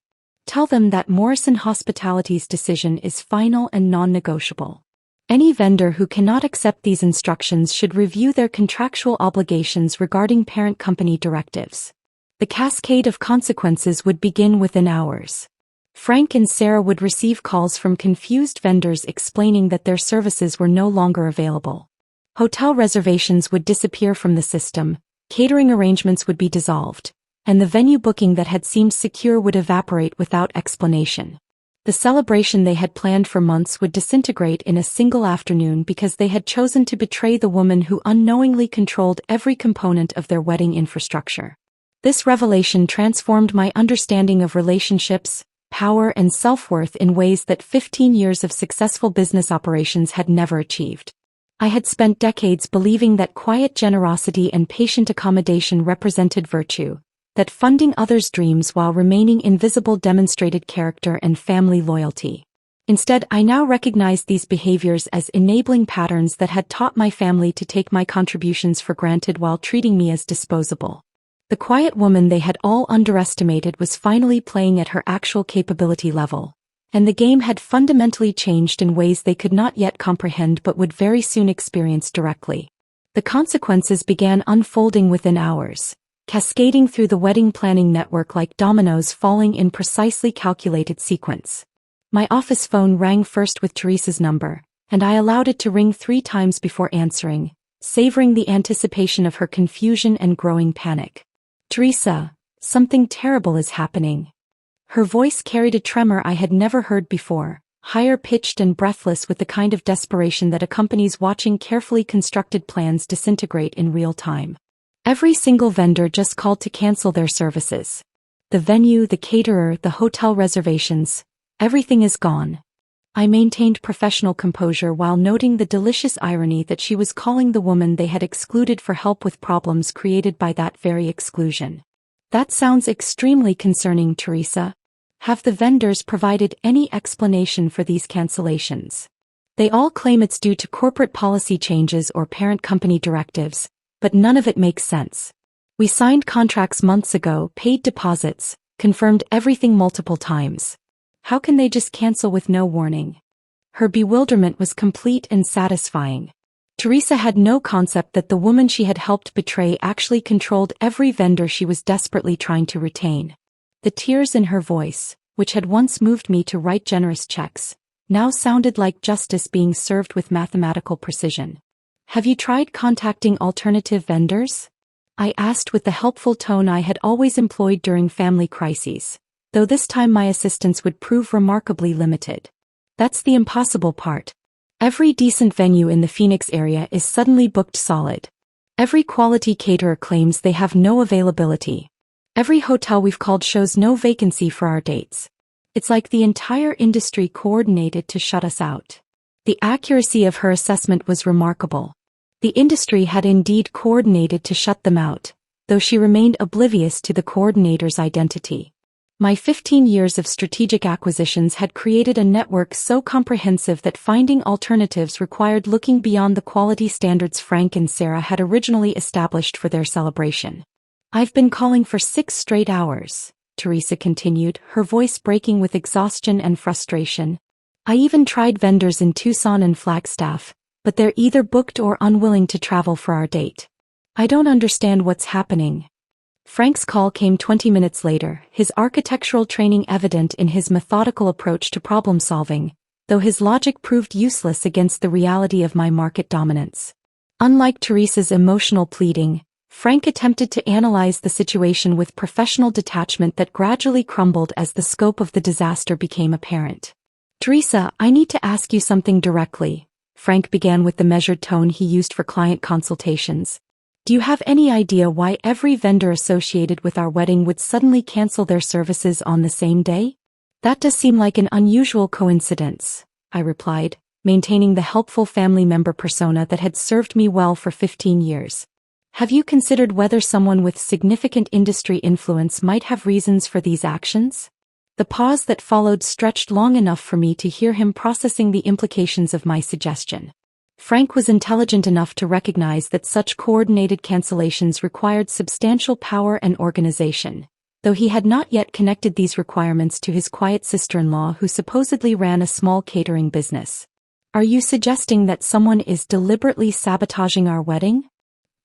Tell them that Morrison Hospitality's decision is final and non-negotiable. Any vendor who cannot accept these instructions should review their contractual obligations regarding parent company directives. The cascade of consequences would begin within hours. Frank and Sarah would receive calls from confused vendors explaining that their services were no longer available. Hotel reservations would disappear from the system, catering arrangements would be dissolved, and the venue booking that had seemed secure would evaporate without explanation. The celebration they had planned for months would disintegrate in a single afternoon because they had chosen to betray the woman who unknowingly controlled every component of their wedding infrastructure. This revelation transformed my understanding of relationships, power, and self-worth in ways that 15 years of successful business operations had never achieved. I had spent decades believing that quiet generosity and patient accommodation represented virtue, that funding others' dreams while remaining invisible demonstrated character and family loyalty. Instead, I now recognized these behaviors as enabling patterns that had taught my family to take my contributions for granted while treating me as disposable. The quiet woman they had all underestimated was finally playing at her actual capability level, and the game had fundamentally changed in ways they could not yet comprehend but would very soon experience directly. The consequences began unfolding within hours, cascading through the wedding planning network like dominoes falling in precisely calculated sequence. My office phone rang first with Teresa's number, and I allowed it to ring 3 times before answering, savoring the anticipation of her confusion and growing panic. "Teresa, something terrible is happening." Her voice carried a tremor I had never heard before, higher-pitched and breathless with the kind of desperation that accompanies watching carefully constructed plans disintegrate in real time. Every single vendor just called to cancel their services. The venue, the caterer, the hotel reservations, everything is gone. I maintained professional composure while noting the delicious irony that she was calling the woman they had excluded for help with problems created by that very exclusion. "That sounds extremely concerning, Teresa. Have the vendors provided any explanation for these cancellations?" "They all claim it's due to corporate policy changes or parent company directives, but none of it makes sense. We signed contracts months ago, paid deposits, confirmed everything multiple times. How can they just cancel with no warning?" Her bewilderment was complete and satisfying. Teresa had no concept that the woman she had helped betray actually controlled every vendor she was desperately trying to retain. The tears in her voice, which had once moved me to write generous checks, now sounded like justice being served with mathematical precision. "Have you tried contacting alternative vendors?" I asked with the helpful tone I had always employed during family crises, though this time my assistance would prove remarkably limited. "That's the impossible part. Every decent venue in the Phoenix area is suddenly booked solid. Every quality caterer claims they have no availability. Every hotel we've called shows no vacancy for our dates. It's like the entire industry coordinated to shut us out." The accuracy of her assessment was remarkable. The industry had indeed coordinated to shut them out, though she remained oblivious to the coordinator's identity. My 15 years of strategic acquisitions had created a network so comprehensive that finding alternatives required looking beyond the quality standards Frank and Sarah had originally established for their celebration. "I've been calling for 6 straight hours," Teresa continued, her voice breaking with exhaustion and frustration. "I even tried vendors in Tucson and Flagstaff, but they're either booked or unwilling to travel for our date. I don't understand what's happening." Frank's call came 20 minutes later, his architectural training evident in his methodical approach to problem-solving, though his logic proved useless against the reality of my market dominance. Unlike Teresa's emotional pleading, Frank attempted to analyze the situation with professional detachment that gradually crumbled as the scope of the disaster became apparent. "Teresa, I need to ask you something directly," Frank began with the measured tone he used for client consultations. Do you have any idea why every vendor associated with our wedding would suddenly cancel their services on the same day? That does seem like an unusual coincidence, I replied, maintaining the helpful family member persona that had served me well for 15 years. Have you considered whether someone with significant industry influence might have reasons for these actions? The pause that followed stretched long enough for me to hear him processing the implications of my suggestion. Frank was intelligent enough to recognize that such coordinated cancellations required substantial power and organization, though he had not yet connected these requirements to his quiet sister-in-law who supposedly ran a small catering business. Are you suggesting that someone is deliberately sabotaging our wedding?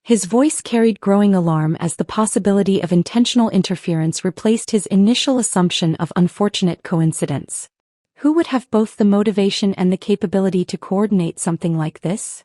His voice carried growing alarm as the possibility of intentional interference replaced his initial assumption of unfortunate coincidence. Who would have both the motivation and the capability to coordinate something like this?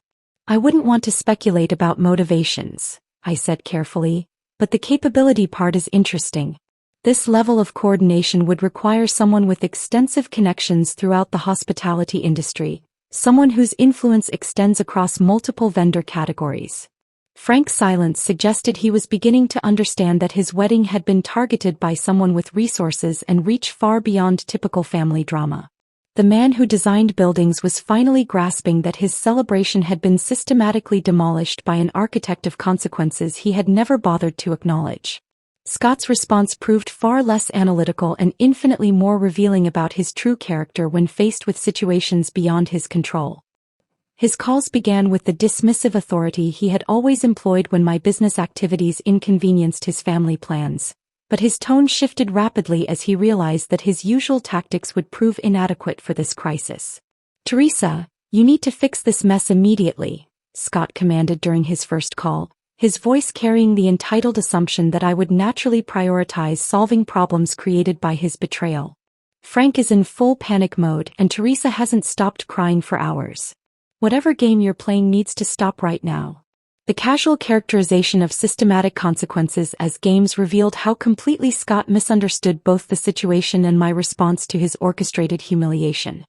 I wouldn't want to speculate about motivations, I said carefully, but the capability part is interesting. This level of coordination would require someone with extensive connections throughout the hospitality industry, someone whose influence extends across multiple vendor categories. Frank's silence suggested he was beginning to understand that his wedding had been targeted by someone with resources and reach far beyond typical family drama. The man who designed buildings was finally grasping that his celebration had been systematically demolished by an architect of consequences he had never bothered to acknowledge. Scott's response proved far less analytical and infinitely more revealing about his true character when faced with situations beyond his control. His calls began with the dismissive authority he had always employed when my business activities inconvenienced his family plans, but his tone shifted rapidly as he realized that his usual tactics would prove inadequate for this crisis. "Teresa, you need to fix this mess immediately," Scott commanded during his first call, his voice carrying the entitled assumption that I would naturally prioritize solving problems created by his betrayal. "Frank is in full panic mode and Teresa hasn't stopped crying for hours. Whatever game you're playing needs to stop right now." The casual characterization of systematic consequences as games revealed how completely Scott misunderstood both the situation and my response to his orchestrated humiliation.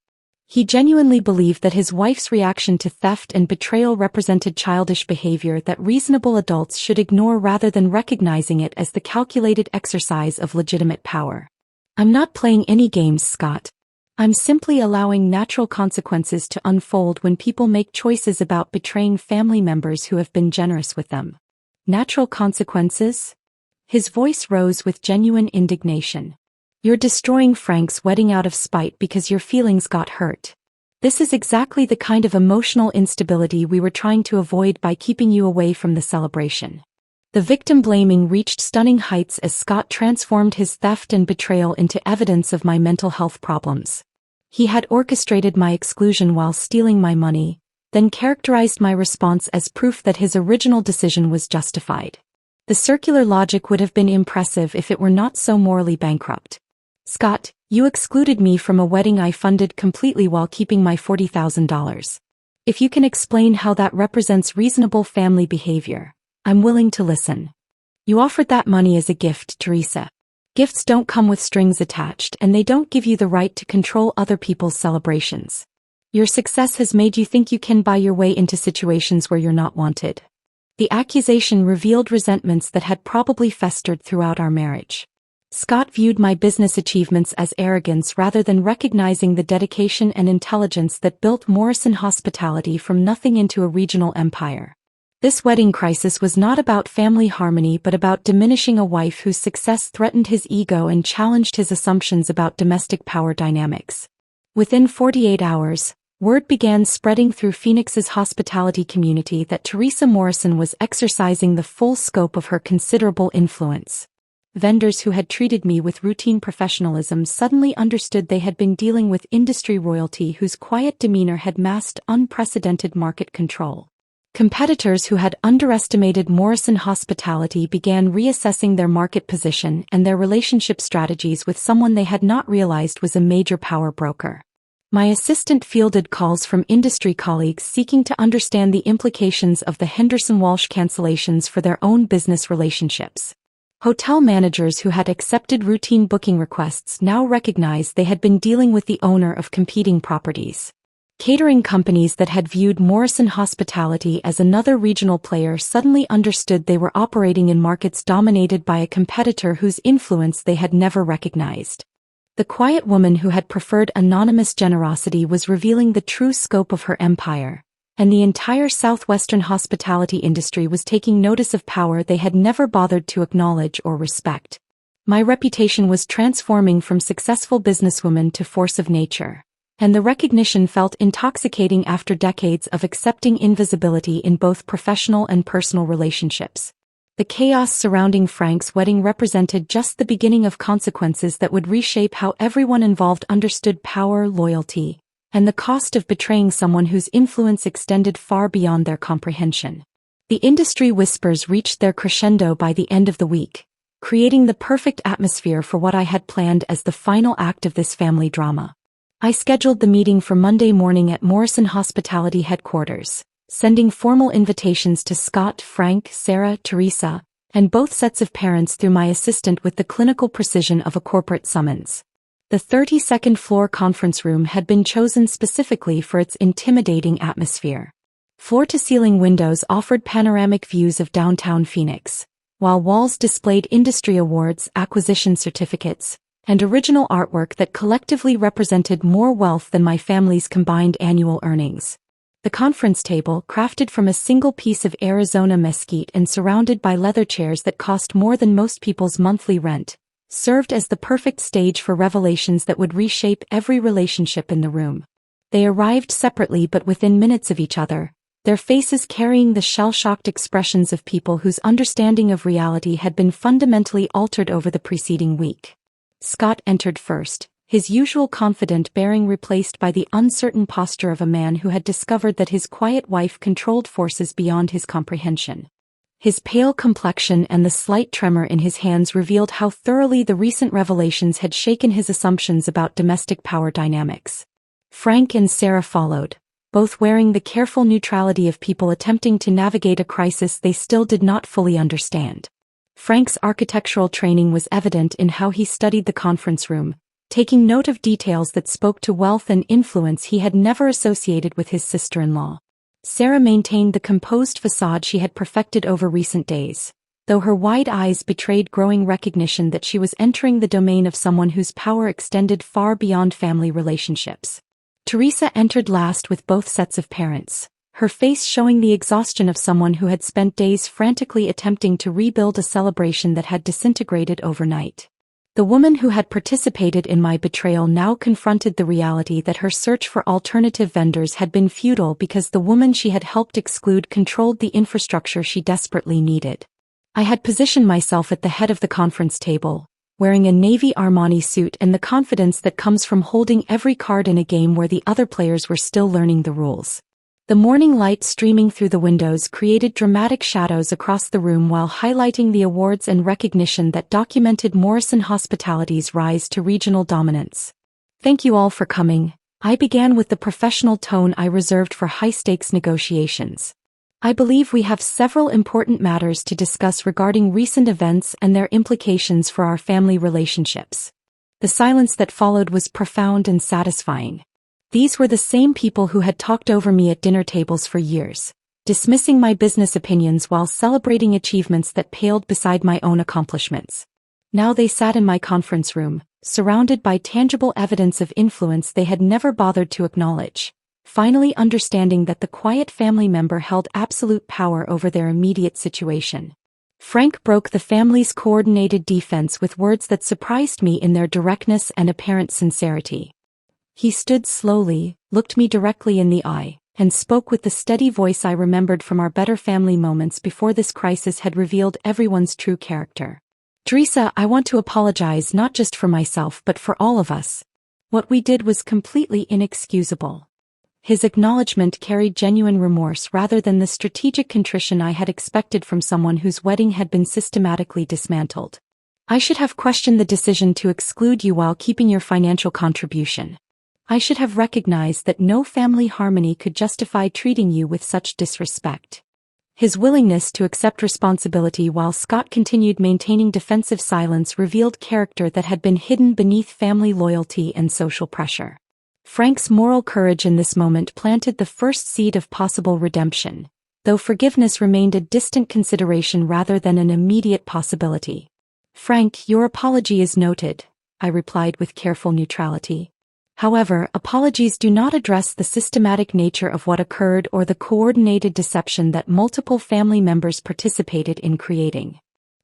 He genuinely believed that his wife's reaction to theft and betrayal represented childish behavior that reasonable adults should ignore rather than recognizing it as the calculated exercise of legitimate power. "I'm not playing any games, Scott. I'm simply allowing natural consequences to unfold when people make choices about betraying family members who have been generous with them." "Natural consequences?" His voice rose with genuine indignation. "You're destroying Frank's wedding out of spite because your feelings got hurt. This is exactly the kind of emotional instability we were trying to avoid by keeping you away from the celebration." The victim blaming reached stunning heights as Scott transformed his theft and betrayal into evidence of my mental health problems. He had orchestrated my exclusion while stealing my money, then characterized my response as proof that his original decision was justified. The circular logic would have been impressive if it were not so morally bankrupt. "Scott, you excluded me from a wedding I funded completely while keeping my $40,000. If you can explain how that represents reasonable family behavior, I'm willing to listen. You offered that money as a gift, Teresa. Gifts don't come with strings attached and they don't give you the right to control other people's celebrations. Your success has made you think you can buy your way into situations where you're not wanted." The accusation revealed resentments that had probably festered throughout our marriage. Scott viewed my business achievements as arrogance rather than recognizing the dedication and intelligence that built Morrison Hospitality from nothing into a regional empire. This wedding crisis was not about family harmony but about diminishing a wife whose success threatened his ego and challenged his assumptions about domestic power dynamics. Within 48 hours, word began spreading through Phoenix's hospitality community that Teresa Morrison was exercising the full scope of her considerable influence. Vendors who had treated me with routine professionalism suddenly understood they had been dealing with industry royalty whose quiet demeanor had masked unprecedented market control. Competitors who had underestimated Morrison Hospitality began reassessing their market position and their relationship strategies with someone they had not realized was a major power broker. My assistant fielded calls from industry colleagues seeking to understand the implications of the Henderson-Walsh cancellations for their own business relationships. Hotel managers who had accepted routine booking requests now recognized they had been dealing with the owner of competing properties. Catering companies that had viewed Morrison Hospitality as another regional player suddenly understood they were operating in markets dominated by a competitor whose influence they had never recognized. The quiet woman who had preferred anonymous generosity was revealing the true scope of her empire, and the entire southwestern hospitality industry was taking notice of power they had never bothered to acknowledge or respect. My reputation was transforming from successful businesswoman to force of nature, and the recognition felt intoxicating after decades of accepting invisibility in both professional and personal relationships. The chaos surrounding Frank's wedding represented just the beginning of consequences that would reshape how everyone involved understood power, loyalty, and the cost of betraying someone whose influence extended far beyond their comprehension. The industry whispers reached their crescendo by the end of the week, creating the perfect atmosphere for what I had planned as the final act of this family drama. I scheduled the meeting for Monday morning at Morrison Hospitality headquarters, sending formal invitations to Scott, Frank, Sarah, Teresa, and both sets of parents through my assistant with the clinical precision of a corporate summons. The 32nd floor conference room had been chosen specifically for its intimidating atmosphere. Floor-to-ceiling windows offered panoramic views of downtown Phoenix, while walls displayed industry awards, acquisition certificates, and original artwork that collectively represented more wealth than my family's combined annual earnings. The conference table, crafted from a single piece of Arizona mesquite and surrounded by leather chairs that cost more than most people's monthly rent, served as the perfect stage for revelations that would reshape every relationship in the room. They arrived separately but within minutes of each other, their faces carrying the shell-shocked expressions of people whose understanding of reality had been fundamentally altered over the preceding week. Scott entered first, his usual confident bearing replaced by the uncertain posture of a man who had discovered that his quiet wife controlled forces beyond his comprehension. His pale complexion and the slight tremor in his hands revealed how thoroughly the recent revelations had shaken his assumptions about domestic power dynamics. Frank and Sarah followed, both wearing the careful neutrality of people attempting to navigate a crisis they still did not fully understand. Frank's architectural training was evident in how he studied the conference room, taking note of details that spoke to wealth and influence he had never associated with his sister-in-law. Sarah maintained the composed facade she had perfected over recent days, though her wide eyes betrayed growing recognition that she was entering the domain of someone whose power extended far beyond family relationships. Teresa entered last with both sets of parents, her face showing the exhaustion of someone who had spent days frantically attempting to rebuild a celebration that had disintegrated overnight. The woman who had participated in my betrayal now confronted the reality that her search for alternative vendors had been futile because the woman she had helped exclude controlled the infrastructure she desperately needed. I had positioned myself at the head of the conference table, wearing a navy Armani suit and the confidence that comes from holding every card in a game where the other players were still learning the rules. The morning light streaming through the windows created dramatic shadows across the room while highlighting the awards and recognition that documented Morrison Hospitality's rise to regional dominance. Thank you all for coming, I began with the professional tone I reserved for high-stakes negotiations. I believe we have several important matters to discuss regarding recent events and their implications for our family relationships. The silence that followed was profound and satisfying. These were the same people who had talked over me at dinner tables for years, dismissing my business opinions while celebrating achievements that paled beside my own accomplishments. Now they sat in my conference room, surrounded by tangible evidence of influence they had never bothered to acknowledge, finally understanding that the quiet family member held absolute power over their immediate situation. Frank broke the family's coordinated defense with words that surprised me in their directness and apparent sincerity. He stood slowly, looked me directly in the eye, and spoke with the steady voice I remembered from our better family moments before this crisis had revealed everyone's true character. Teresa, I want to apologize not just for myself but for all of us. What we did was completely inexcusable. His acknowledgement carried genuine remorse rather than the strategic contrition I had expected from someone whose wedding had been systematically dismantled. I should have questioned the decision to exclude you while keeping your financial contribution. I should have recognized that no family harmony could justify treating you with such disrespect. His willingness to accept responsibility while Scott continued maintaining defensive silence revealed character that had been hidden beneath family loyalty and social pressure. Frank's moral courage in this moment planted the first seed of possible redemption, though forgiveness remained a distant consideration rather than an immediate possibility. "Frank, your apology is noted," I replied with careful neutrality. However, apologies do not address the systematic nature of what occurred or the coordinated deception that multiple family members participated in creating.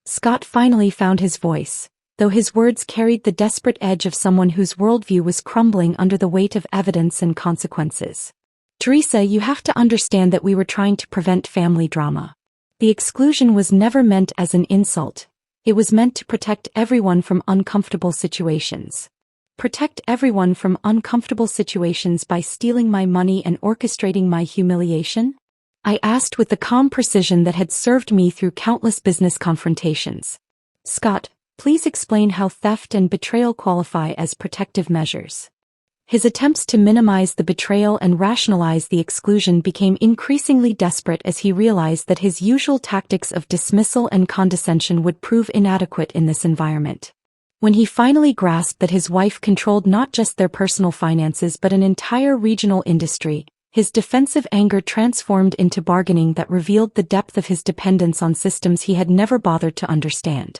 Scott finally found his voice, though his words carried the desperate edge of someone whose worldview was crumbling under the weight of evidence and consequences. "Teresa, you have to understand that we were trying to prevent family drama. The exclusion was never meant as an insult. It was meant to protect everyone from uncomfortable situations." "Protect everyone from uncomfortable situations by stealing my money and orchestrating my humiliation?" I asked with the calm precision that had served me through countless business confrontations. "Scott, please explain how theft and betrayal qualify as protective measures." His attempts to minimize the betrayal and rationalize the exclusion became increasingly desperate as he realized that his usual tactics of dismissal and condescension would prove inadequate in this environment. When he finally grasped that his wife controlled not just their personal finances but an entire regional industry, his defensive anger transformed into bargaining that revealed the depth of his dependence on systems he had never bothered to understand.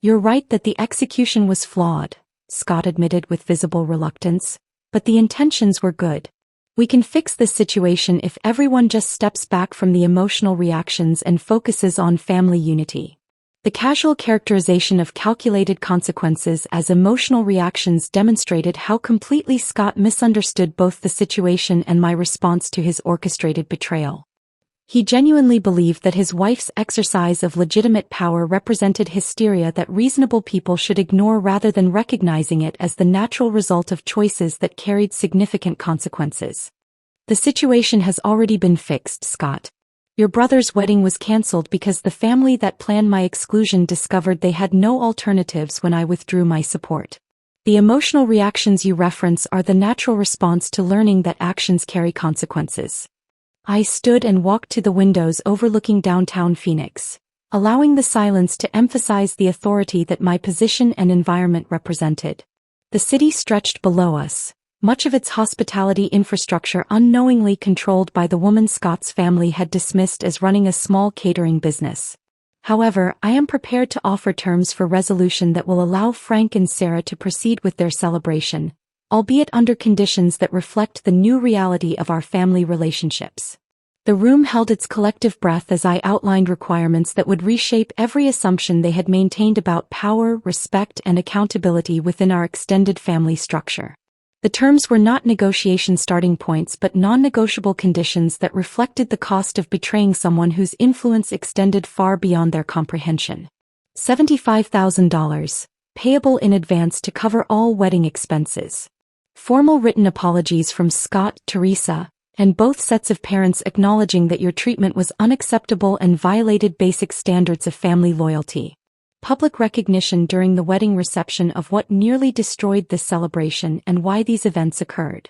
"You're right that the execution was flawed," Scott admitted with visible reluctance, "but the intentions were good. We can fix this situation if everyone just steps back from the emotional reactions and focuses on family unity." The casual characterization of calculated consequences as emotional reactions demonstrated how completely Scott misunderstood both the situation and my response to his orchestrated betrayal. He genuinely believed that his wife's exercise of legitimate power represented hysteria that reasonable people should ignore rather than recognizing it as the natural result of choices that carried significant consequences. "The situation has already been fixed, Scott. Your brother's wedding was cancelled because the family that planned my exclusion discovered they had no alternatives when I withdrew my support. The emotional reactions you reference are the natural response to learning that actions carry consequences." I stood and walked to the windows overlooking downtown Phoenix, allowing the silence to emphasize the authority that my position and environment represented. The city stretched below us, much of its hospitality infrastructure unknowingly controlled by the woman Scott's family had dismissed as running a small catering business. However, I am prepared to offer terms for resolution that will allow Frank and Sarah to proceed with their celebration, albeit under conditions that reflect the new reality of our family relationships. The room held its collective breath as I outlined requirements that would reshape every assumption they had maintained about power, respect, and accountability within our extended family structure. The terms were not negotiation starting points but non-negotiable conditions that reflected the cost of betraying someone whose influence extended far beyond their comprehension. $75,000, payable in advance to cover all wedding expenses. Formal written apologies from Scott, Teresa, and both sets of parents acknowledging that your treatment was unacceptable and violated basic standards of family loyalty. Public recognition during the wedding reception of what nearly destroyed this celebration and why these events occurred.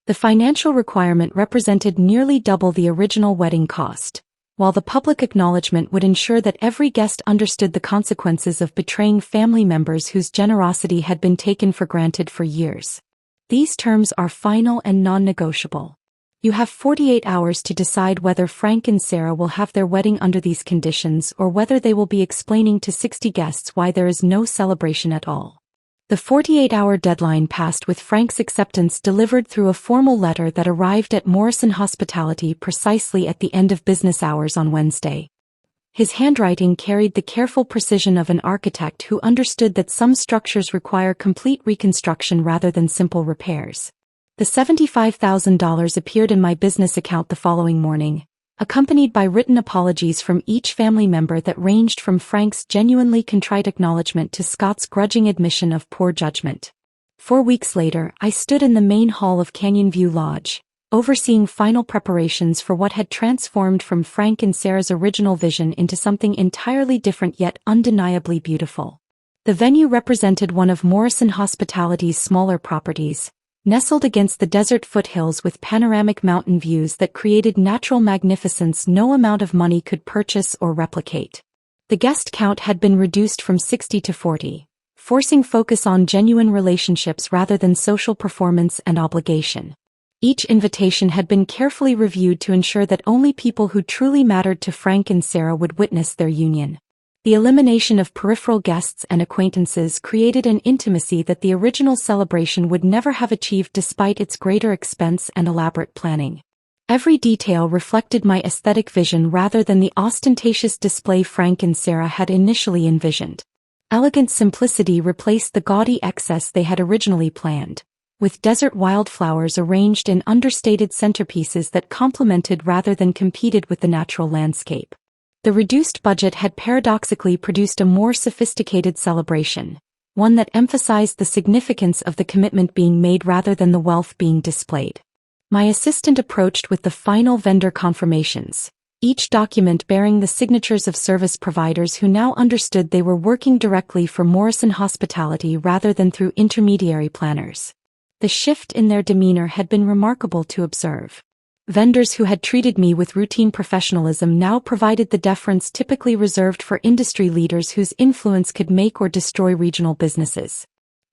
The financial requirement represented nearly double the original wedding cost, while the public acknowledgement would ensure that every guest understood the consequences of betraying family members whose generosity had been taken for granted for years. These terms are final and non-negotiable. You have 48 hours to decide whether Frank and Sarah will have their wedding under these conditions or whether they will be explaining to 60 guests why there is no celebration at all. The 48-hour deadline passed with Frank's acceptance delivered through a formal letter that arrived at Morrison Hospitality precisely at the end of business hours on Wednesday. His handwriting carried the careful precision of an architect who understood that some structures require complete reconstruction rather than simple repairs. The $75,000 appeared in my business account the following morning, accompanied by written apologies from each family member that ranged from Frank's genuinely contrite acknowledgement to Scott's grudging admission of poor judgment. 4 weeks later, I stood in the main hall of Canyon View Lodge, overseeing final preparations for what had transformed from Frank and Sarah's original vision into something entirely different yet undeniably beautiful. The venue represented one of Morrison Hospitality's smaller properties, nestled against the desert foothills with panoramic mountain views that created natural magnificence no amount of money could purchase or replicate. The guest count had been reduced from 60 to 40, forcing focus on genuine relationships rather than social performance and obligation. Each invitation had been carefully reviewed to ensure that only people who truly mattered to Frank and Sarah would witness their union. The elimination of peripheral guests and acquaintances created an intimacy that the original celebration would never have achieved despite its greater expense and elaborate planning. Every detail reflected my aesthetic vision rather than the ostentatious display Frank and Sarah had initially envisioned. Elegant simplicity replaced the gaudy excess they had originally planned, with desert wildflowers arranged in understated centerpieces that complemented rather than competed with the natural landscape. The reduced budget had paradoxically produced a more sophisticated celebration, one that emphasized the significance of the commitment being made rather than the wealth being displayed. My assistant approached with the final vendor confirmations, each document bearing the signatures of service providers who now understood they were working directly for Morrison Hospitality rather than through intermediary planners. The shift in their demeanor had been remarkable to observe. Vendors who had treated me with routine professionalism now provided the deference typically reserved for industry leaders whose influence could make or destroy regional businesses.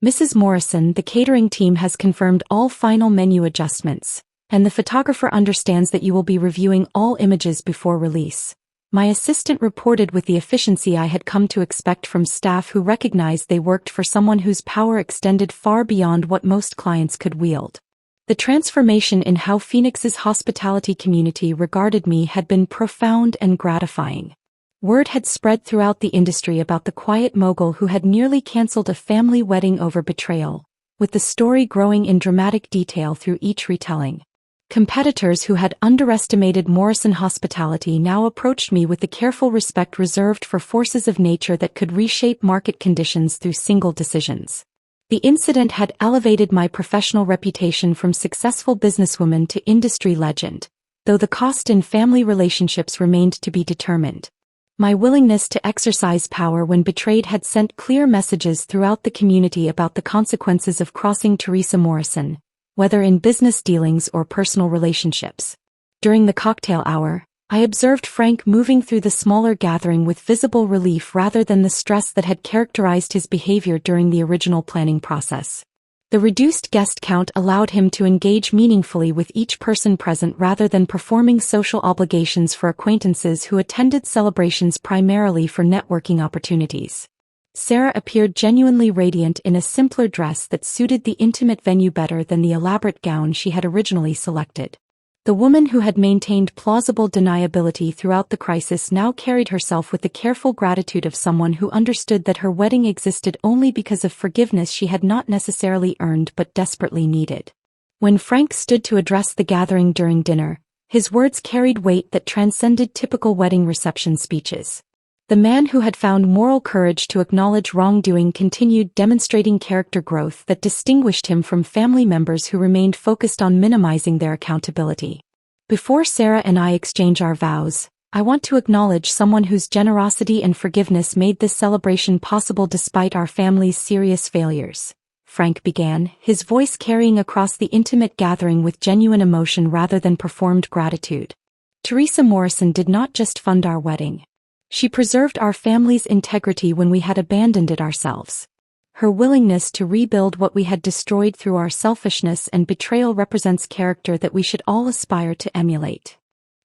Mrs. Morrison, the catering team has confirmed all final menu adjustments, and the photographer understands that you will be reviewing all images before release. My assistant reported with the efficiency I had come to expect from staff who recognized they worked for someone whose power extended far beyond what most clients could wield. The transformation in how Phoenix's hospitality community regarded me had been profound and gratifying. Word had spread throughout the industry about the quiet mogul who had nearly canceled a family wedding over betrayal, with the story growing in dramatic detail through each retelling. Competitors who had underestimated Morrison Hospitality now approached me with the careful respect reserved for forces of nature that could reshape market conditions through single decisions. The incident had elevated my professional reputation from successful businesswoman to industry legend, though the cost in family relationships remained to be determined. My willingness to exercise power when betrayed had sent clear messages throughout the community about the consequences of crossing Teresa Morrison, whether in business dealings or personal relationships. During the cocktail hour, I observed Frank moving through the smaller gathering with visible relief rather than the stress that had characterized his behavior during the original planning process. The reduced guest count allowed him to engage meaningfully with each person present rather than performing social obligations for acquaintances who attended celebrations primarily for networking opportunities. Sarah appeared genuinely radiant in a simpler dress that suited the intimate venue better than the elaborate gown she had originally selected. The woman who had maintained plausible deniability throughout the crisis now carried herself with the careful gratitude of someone who understood that her wedding existed only because of forgiveness she had not necessarily earned but desperately needed. When Frank stood to address the gathering during dinner, his words carried weight that transcended typical wedding reception speeches. The man who had found moral courage to acknowledge wrongdoing continued demonstrating character growth that distinguished him from family members who remained focused on minimizing their accountability. Before Sarah and I exchange our vows, I want to acknowledge someone whose generosity and forgiveness made this celebration possible despite our family's serious failures. Frank began, his voice carrying across the intimate gathering with genuine emotion rather than performed gratitude. Teresa Morrison did not just fund our wedding. She preserved our family's integrity when we had abandoned it ourselves. Her willingness to rebuild what we had destroyed through our selfishness and betrayal represents character that we should all aspire to emulate.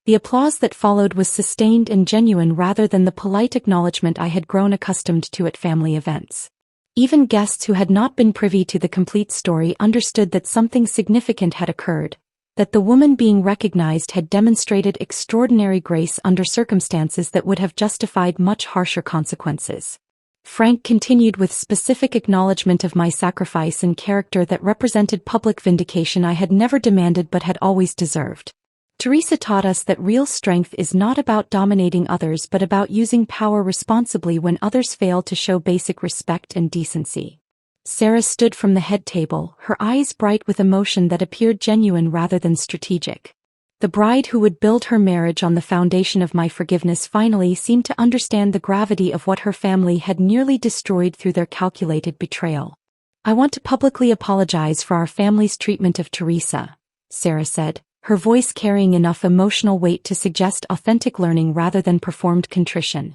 The applause that followed was sustained and genuine rather than the polite acknowledgement I had grown accustomed to at family events. Even guests who had not been privy to the complete story understood that something significant had occurred, that the woman being recognized had demonstrated extraordinary grace under circumstances that would have justified much harsher consequences. Frank continued with specific acknowledgement of my sacrifice and character that represented public vindication I had never demanded but had always deserved. Teresa taught us that real strength is not about dominating others but about using power responsibly when others fail to show basic respect and decency. Sarah stood from the head table, her eyes bright with emotion that appeared genuine rather than strategic. The bride who would build her marriage on the foundation of my forgiveness finally seemed to understand the gravity of what her family had nearly destroyed through their calculated betrayal. "I want to publicly apologize for our family's treatment of Teresa," Sarah said, her voice carrying enough emotional weight to suggest authentic learning rather than performed contrition.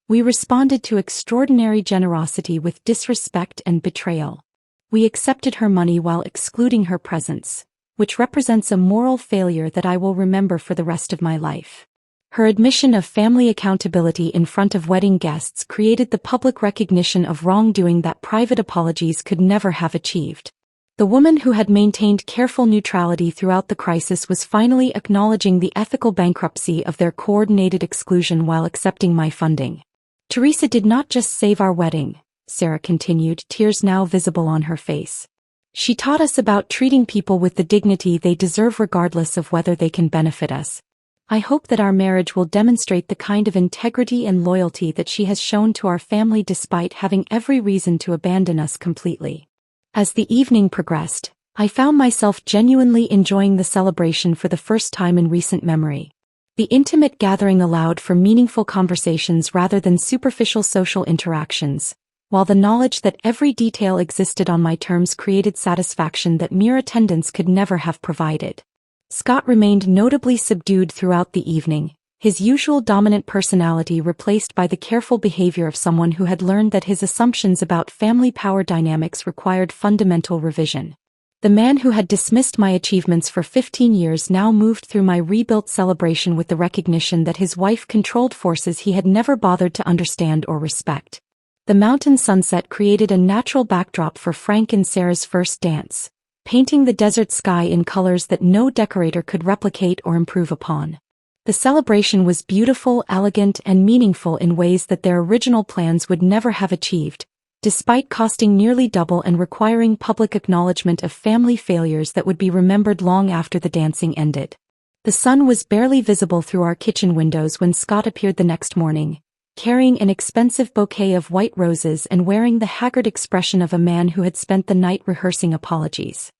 We responded to extraordinary generosity with disrespect and betrayal. We accepted her money while excluding her presence, which represents a moral failure that I will remember for the rest of my life. Her admission of family accountability in front of wedding guests created the public recognition of wrongdoing that private apologies could never have achieved. The woman who had maintained careful neutrality throughout the crisis was finally acknowledging the ethical bankruptcy of their coordinated exclusion while accepting my funding. Teresa did not just save our wedding, Sarah continued, tears now visible on her face. She taught us about treating people with the dignity they deserve regardless of whether they can benefit us. I hope that our marriage will demonstrate the kind of integrity and loyalty that she has shown to our family despite having every reason to abandon us completely. As the evening progressed, I found myself genuinely enjoying the celebration for the first time in recent memory. The intimate gathering allowed for meaningful conversations rather than superficial social interactions, while the knowledge that every detail existed on my terms created satisfaction that mere attendance could never have provided. Scott remained notably subdued throughout the evening, his usual dominant personality replaced by the careful behavior of someone who had learned that his assumptions about family power dynamics required fundamental revision. The man who had dismissed my achievements for 15 years now moved through my rebuilt celebration with the recognition that his wife controlled forces he had never bothered to understand or respect. The mountain sunset created a natural backdrop for Frank and Sarah's first dance, painting the desert sky in colors that no decorator could replicate or improve upon. The celebration was beautiful, elegant, and meaningful in ways that their original plans would never have achieved, despite costing nearly double and requiring public acknowledgement of family failures that would be remembered long after the dancing ended. The sun was barely visible through our kitchen windows when Scott appeared the next morning, carrying an expensive bouquet of white roses and wearing the haggard expression of a man who had spent the night rehearsing apologies.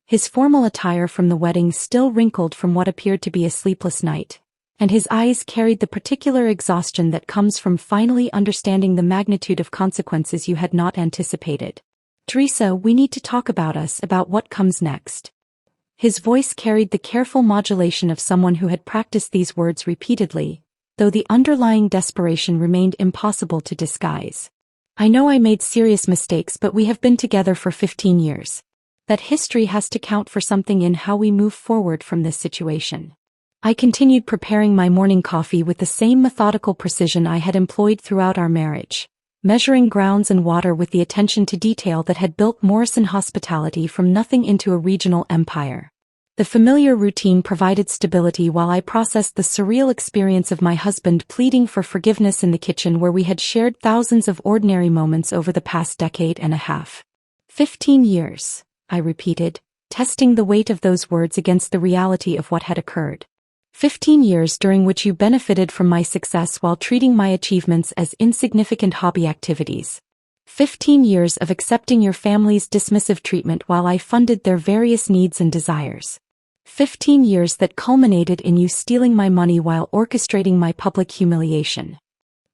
His formal attire from the wedding still wrinkled from what appeared to be a sleepless night, and his eyes carried the particular exhaustion that comes from finally understanding the magnitude of consequences you had not anticipated. Teresa, we need to talk about what comes next. His voice carried the careful modulation of someone who had practiced these words repeatedly, though the underlying desperation remained impossible to disguise. I know I made serious mistakes, but we have been together for 15 years. That history has to count for something in how we move forward from this situation. I continued preparing my morning coffee with the same methodical precision I had employed throughout our marriage, measuring grounds and water with the attention to detail that had built Morrison Hospitality from nothing into a regional empire. The familiar routine provided stability while I processed the surreal experience of my husband pleading for forgiveness in the kitchen where we had shared thousands of ordinary moments over the past decade and a half. 15 years. I repeated, testing the weight of those words against the reality of what had occurred. 15 years during which you benefited from my success while treating my achievements as insignificant hobby activities. 15 years of accepting your family's dismissive treatment while I funded their various needs and desires. 15 years that culminated in you stealing my money while orchestrating my public humiliation.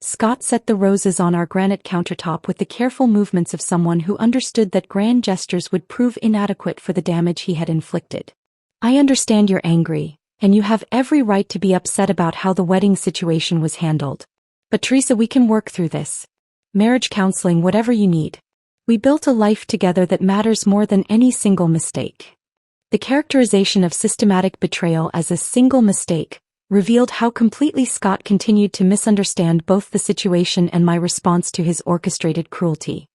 Scott set the roses on our granite countertop with the careful movements of someone who understood that grand gestures would prove inadequate for the damage he had inflicted. I understand you're angry, and you have every right to be upset about how the wedding situation was handled. But Teresa, we can work through this. Marriage counseling, whatever you need. We built a life together that matters more than any single mistake. The characterization of systematic betrayal as a single mistake revealed how completely Scott continued to misunderstand both the situation and my response to his orchestrated cruelty.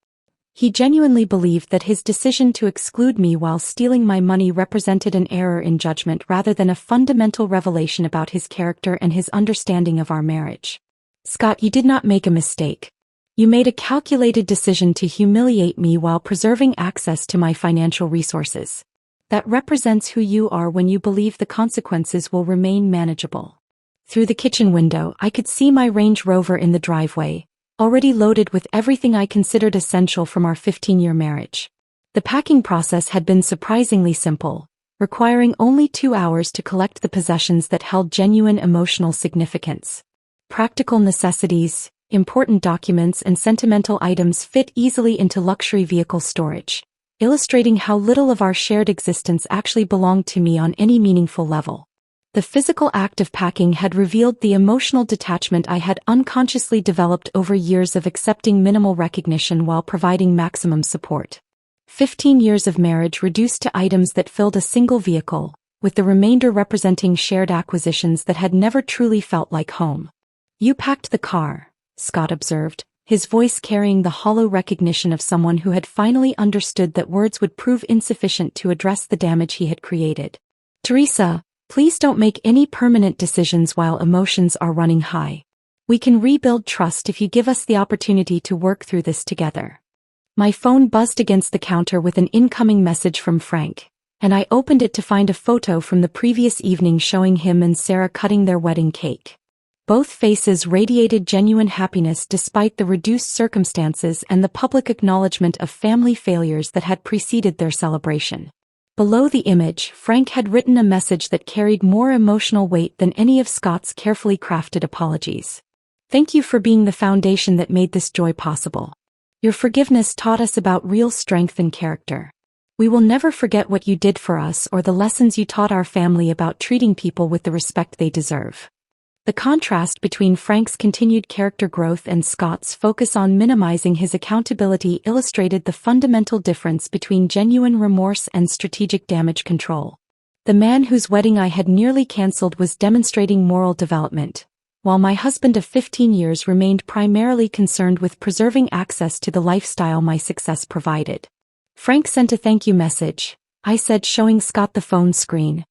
He genuinely believed that his decision to exclude me while stealing my money represented an error in judgment rather than a fundamental revelation about his character and his understanding of our marriage. Scott, you did not make a mistake. You made a calculated decision to humiliate me while preserving access to my financial resources. That represents who you are when you believe the consequences will remain manageable. Through the kitchen window, I could see my Range Rover in the driveway, already loaded with everything I considered essential from our 15-year marriage. The packing process had been surprisingly simple, requiring only 2 hours to collect the possessions that held genuine emotional significance. Practical necessities, important documents, and sentimental items fit easily into luxury vehicle storage, illustrating how little of our shared existence actually belonged to me on any meaningful level. The physical act of packing had revealed the emotional detachment I had unconsciously developed over years of accepting minimal recognition while providing maximum support. 15 years of marriage reduced to items that filled a single vehicle, with the remainder representing shared acquisitions that had never truly felt like home. "You packed the car," Scott observed, his voice carrying the hollow recognition of someone who had finally understood that words would prove insufficient to address the damage he had created. "Teresa, please don't make any permanent decisions while emotions are running high. We can rebuild trust if you give us the opportunity to work through this together." My phone buzzed against the counter with an incoming message from Frank, and I opened it to find a photo from the previous evening showing him and Sarah cutting their wedding cake. Both faces radiated genuine happiness despite the reduced circumstances and the public acknowledgement of family failures that had preceded their celebration. Below the image, Frank had written a message that carried more emotional weight than any of Scott's carefully crafted apologies. "Thank you for being the foundation that made this joy possible. Your forgiveness taught us about real strength and character. We will never forget what you did for us or the lessons you taught our family about treating people with the respect they deserve." The contrast between Frank's continued character growth and Scott's focus on minimizing his accountability illustrated the fundamental difference between genuine remorse and strategic damage control. The man whose wedding I had nearly canceled was demonstrating moral development, while my husband of 15 years remained primarily concerned with preserving access to the lifestyle my success provided. "Frank sent a thank you message," I said, showing Scott the phone screen.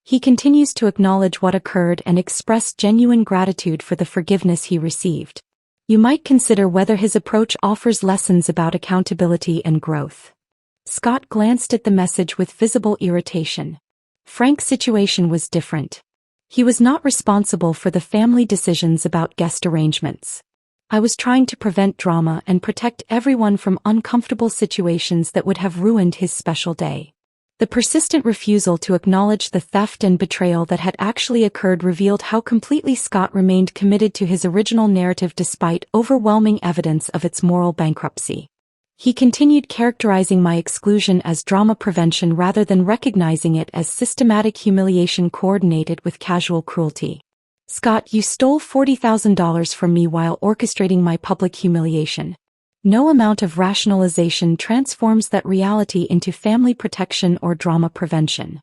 "He continues to acknowledge what occurred and express genuine gratitude for the forgiveness he received. You might consider whether his approach offers lessons about accountability and growth." Scott glanced at the message with visible irritation. Frank's situation was different. He was not responsible for the family decisions about guest arrangements. I was trying to prevent drama and protect everyone from uncomfortable situations that would have ruined his special day. The persistent refusal to acknowledge the theft and betrayal that had actually occurred revealed how completely Scott remained committed to his original narrative despite overwhelming evidence of its moral bankruptcy. He continued characterizing my exclusion as drama prevention rather than recognizing it as systematic humiliation coordinated with casual cruelty. "Scott, you stole $40,000 from me while orchestrating my public humiliation. No amount of rationalization transforms that reality into family protection or drama prevention."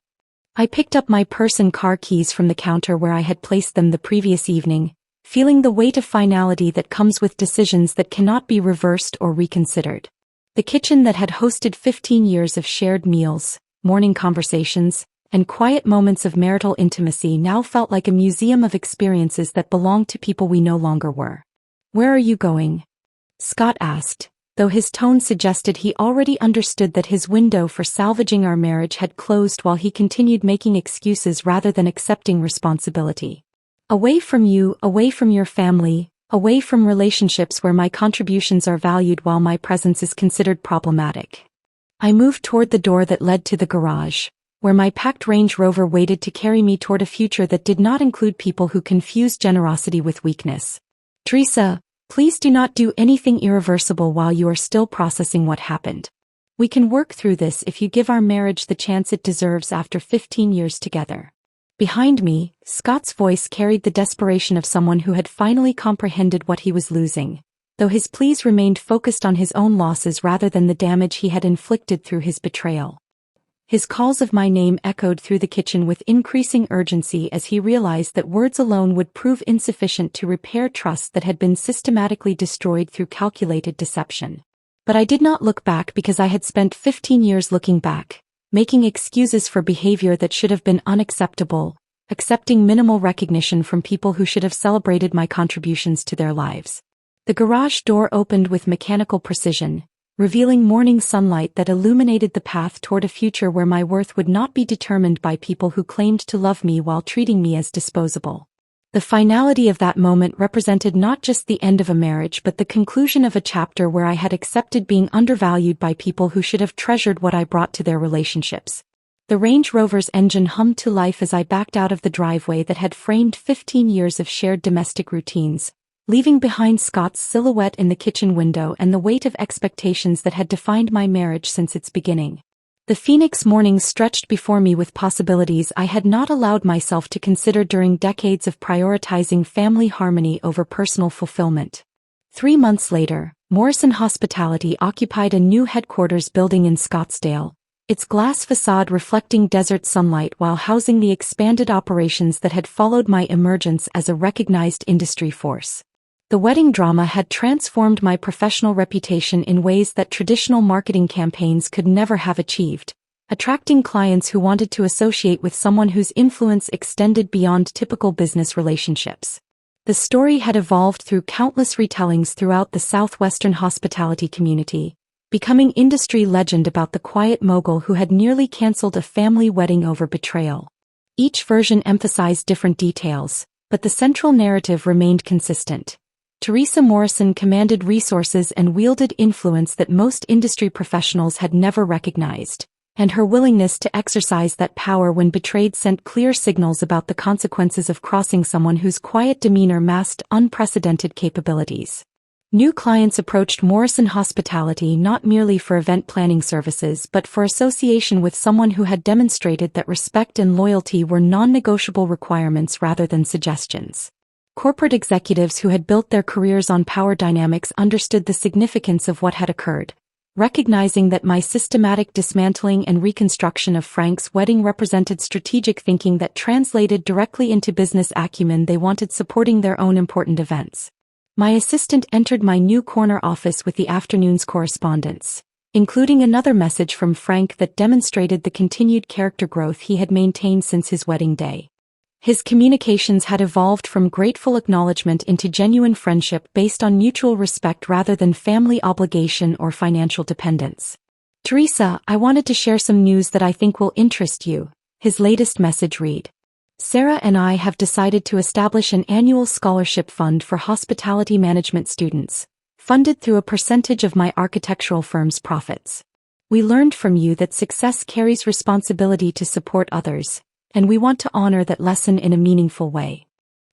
I picked up my purse and car keys from the counter where I had placed them the previous evening, feeling the weight of finality that comes with decisions that cannot be reversed or reconsidered. The kitchen that had hosted 15 years of shared meals, morning conversations, and quiet moments of marital intimacy now felt like a museum of experiences that belonged to people we no longer were. "Where are you going?" Scott asked, though his tone suggested he already understood that his window for salvaging our marriage had closed while he continued making excuses rather than accepting responsibility. "Away from you, away from your family, away from relationships where my contributions are valued while my presence is considered problematic." I moved toward the door that led to the garage, where my packed Range Rover waited to carry me toward a future that did not include people who confused generosity with weakness. "Teresa, please do not do anything irreversible while you are still processing what happened. We can work through this if you give our marriage the chance it deserves after 15 years together." Behind me, Scott's voice carried the desperation of someone who had finally comprehended what he was losing, though his pleas remained focused on his own losses rather than the damage he had inflicted through his betrayal. His calls of my name echoed through the kitchen with increasing urgency as he realized that words alone would prove insufficient to repair trust that had been systematically destroyed through calculated deception. But I did not look back because I had spent 15 years looking back, making excuses for behavior that should have been unacceptable, accepting minimal recognition from people who should have celebrated my contributions to their lives. The garage door opened with mechanical precision, revealing morning sunlight that illuminated the path toward a future where my worth would not be determined by people who claimed to love me while treating me as disposable. The finality of that moment represented not just the end of a marriage but the conclusion of a chapter where I had accepted being undervalued by people who should have treasured what I brought to their relationships. The Range Rover's engine hummed to life as I backed out of the driveway that had framed 15 years of shared domestic routines, leaving behind Scott's silhouette in the kitchen window and the weight of expectations that had defined my marriage since its beginning. The phoenix mornings stretched before me with possibilities I had not allowed myself to consider during decades of prioritizing family harmony over personal fulfillment. 3 months later, Morrison Hospitality occupied a new headquarters building in Scottsdale, its glass facade reflecting desert sunlight while housing the expanded operations that had followed my emergence as a recognized industry force. The wedding drama had transformed my professional reputation in ways that traditional marketing campaigns could never have achieved, attracting clients who wanted to associate with someone whose influence extended beyond typical business relationships. The story had evolved through countless retellings throughout the southwestern hospitality community, becoming industry legend about the quiet mogul who had nearly canceled a family wedding over betrayal. Each version emphasized different details, but the central narrative remained consistent. Teresa Morrison commanded resources and wielded influence that most industry professionals had never recognized, and her willingness to exercise that power when betrayed sent clear signals about the consequences of crossing someone whose quiet demeanor masked unprecedented capabilities. New clients approached Morrison Hospitality not merely for event planning services but for association with someone who had demonstrated that respect and loyalty were non-negotiable requirements rather than suggestions. Corporate executives who had built their careers on power dynamics understood the significance of what had occurred, recognizing that my systematic dismantling and reconstruction of Frank's wedding represented strategic thinking that translated directly into business acumen they wanted supporting their own important events. My assistant entered my new corner office with the afternoon's correspondence, including another message from Frank that demonstrated the continued character growth he had maintained since his wedding day. His communications had evolved from grateful acknowledgement into genuine friendship based on mutual respect rather than family obligation or financial dependence. "Teresa, I wanted to share some news that I think will interest you," his latest message read. "Sarah and I have decided to establish an annual scholarship fund for hospitality management students, funded through a percentage of my architectural firm's profits. We learned from you that success carries responsibility to support others, and we want to honor that lesson in a meaningful way."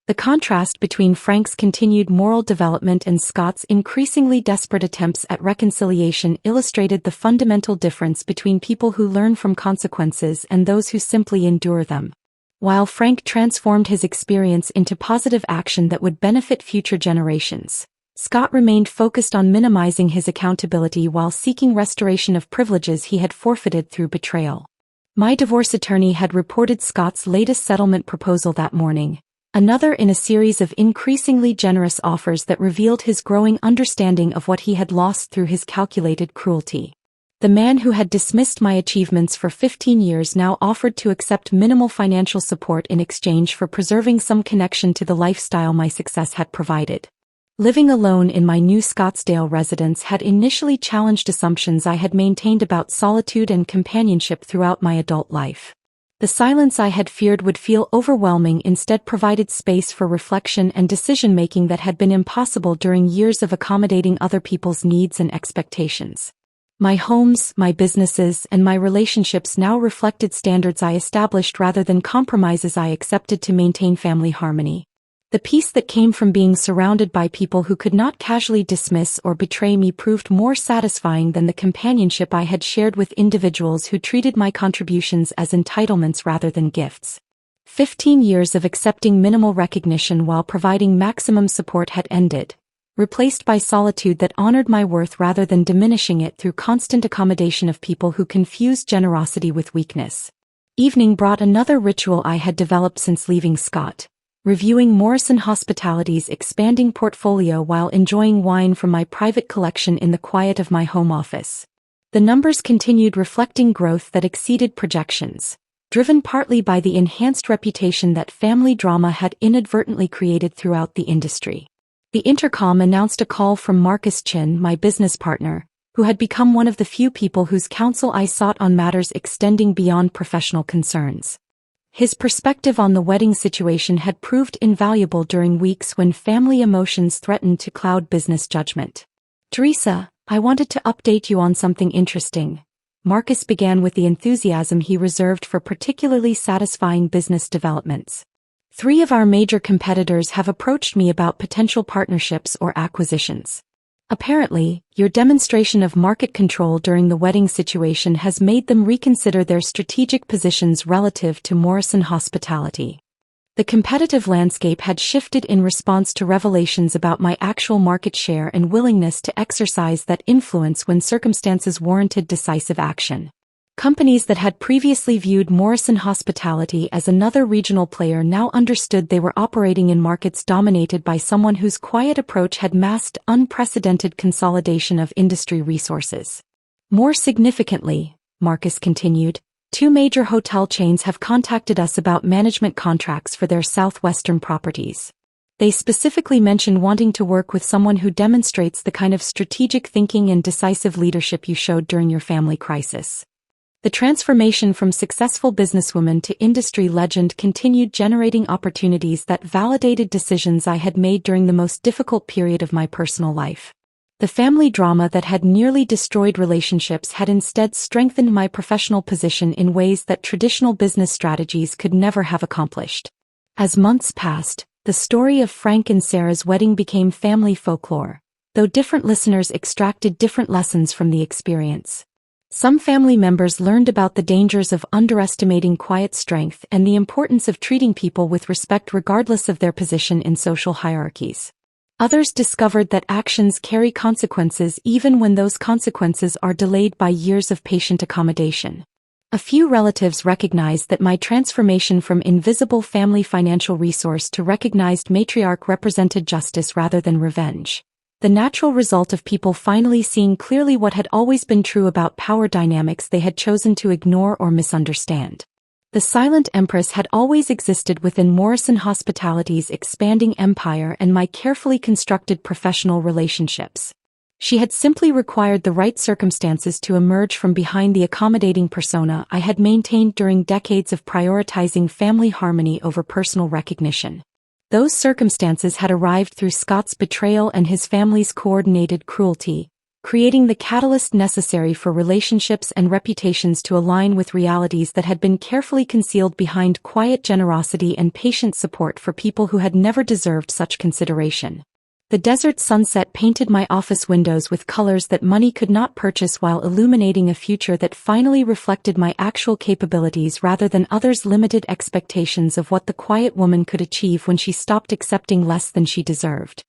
The contrast between Frank's continued moral development and Scott's increasingly desperate attempts at reconciliation illustrated the fundamental difference between people who learn from consequences and those who simply endure them. While Frank transformed his experience into positive action that would benefit future generations, Scott remained focused on minimizing his accountability while seeking restoration of privileges he had forfeited through betrayal. My divorce attorney had reported Scott's latest settlement proposal that morning, another in a series of increasingly generous offers that revealed his growing understanding of what he had lost through his calculated cruelty. The man who had dismissed my achievements for 15 years now offered to accept minimal financial support in exchange for preserving some connection to the lifestyle my success had provided. Living alone in my new Scottsdale residence had initially challenged assumptions I had maintained about solitude and companionship throughout my adult life. The silence I had feared would feel overwhelming instead provided space for reflection and decision-making that had been impossible during years of accommodating other people's needs and expectations. My homes, my businesses, and my relationships now reflected standards I established rather than compromises I accepted to maintain family harmony. The peace that came from being surrounded by people who could not casually dismiss or betray me proved more satisfying than the companionship I had shared with individuals who treated my contributions as entitlements rather than gifts. 15 years of accepting minimal recognition while providing maximum support had ended, replaced by solitude that honored my worth rather than diminishing it through constant accommodation of people who confused generosity with weakness. Evening brought another ritual I had developed since leaving Scott, reviewing Morrison Hospitality's expanding portfolio while enjoying wine from my private collection in the quiet of my home office. The numbers continued reflecting growth that exceeded projections, driven partly by the enhanced reputation that family drama had inadvertently created throughout the industry. The intercom announced a call from Marcus Chin, my business partner, who had become one of the few people whose counsel I sought on matters extending beyond professional concerns. His perspective on the wedding situation had proved invaluable during weeks when family emotions threatened to cloud business judgment. "Teresa, I wanted to update you on something interesting." Marcus began with the enthusiasm he reserved for particularly satisfying business developments. 3 of our major competitors have approached me about potential partnerships or acquisitions. Apparently, your demonstration of market control during the wedding situation has made them reconsider their strategic positions relative to Morrison Hospitality. The competitive landscape had shifted in response to revelations about my actual market share and willingness to exercise that influence when circumstances warranted decisive action. Companies that had previously viewed Morrison Hospitality as another regional player now understood they were operating in markets dominated by someone whose quiet approach had masked unprecedented consolidation of industry resources. More significantly, Marcus continued, 2 major hotel chains have contacted us about management contracts for their southwestern properties. They specifically mentioned wanting to work with someone who demonstrates the kind of strategic thinking and decisive leadership you showed during your family crisis. The transformation from successful businesswoman to industry legend continued generating opportunities that validated decisions I had made during the most difficult period of my personal life. The family drama that had nearly destroyed relationships had instead strengthened my professional position in ways that traditional business strategies could never have accomplished. As months passed, the story of Frank and Sarah's wedding became family folklore, though different listeners extracted different lessons from the experience. Some family members learned about the dangers of underestimating quiet strength and the importance of treating people with respect regardless of their position in social hierarchies. Others discovered that actions carry consequences even when those consequences are delayed by years of patient accommodation. A few relatives recognized that my transformation from invisible family financial resource to recognized matriarch represented justice rather than revenge. The natural result of people finally seeing clearly what had always been true about power dynamics they had chosen to ignore or misunderstand. The silent empress had always existed within Morrison Hospitality's expanding empire and my carefully constructed professional relationships. She had simply required the right circumstances to emerge from behind the accommodating persona I had maintained during decades of prioritizing family harmony over personal recognition. Those circumstances had arrived through Scott's betrayal and his family's coordinated cruelty, creating the catalyst necessary for relationships and reputations to align with realities that had been carefully concealed behind quiet generosity and patient support for people who had never deserved such consideration. The desert sunset painted my office windows with colors that money could not purchase while illuminating a future that finally reflected my actual capabilities rather than others' limited expectations of what the quiet woman could achieve when she stopped accepting less than she deserved.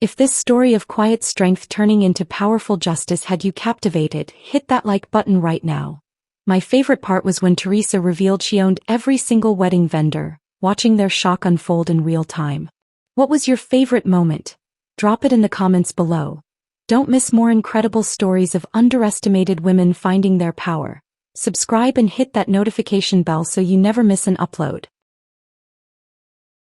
If this story of quiet strength turning into powerful justice had you captivated, hit that like button right now. My favorite part was when Teresa revealed she owned every single wedding vendor, watching their shock unfold in real time. What was your favorite moment? Drop it in the comments below. Don't miss more incredible stories of underestimated women finding their power. Subscribe and hit that notification bell so you never miss an upload.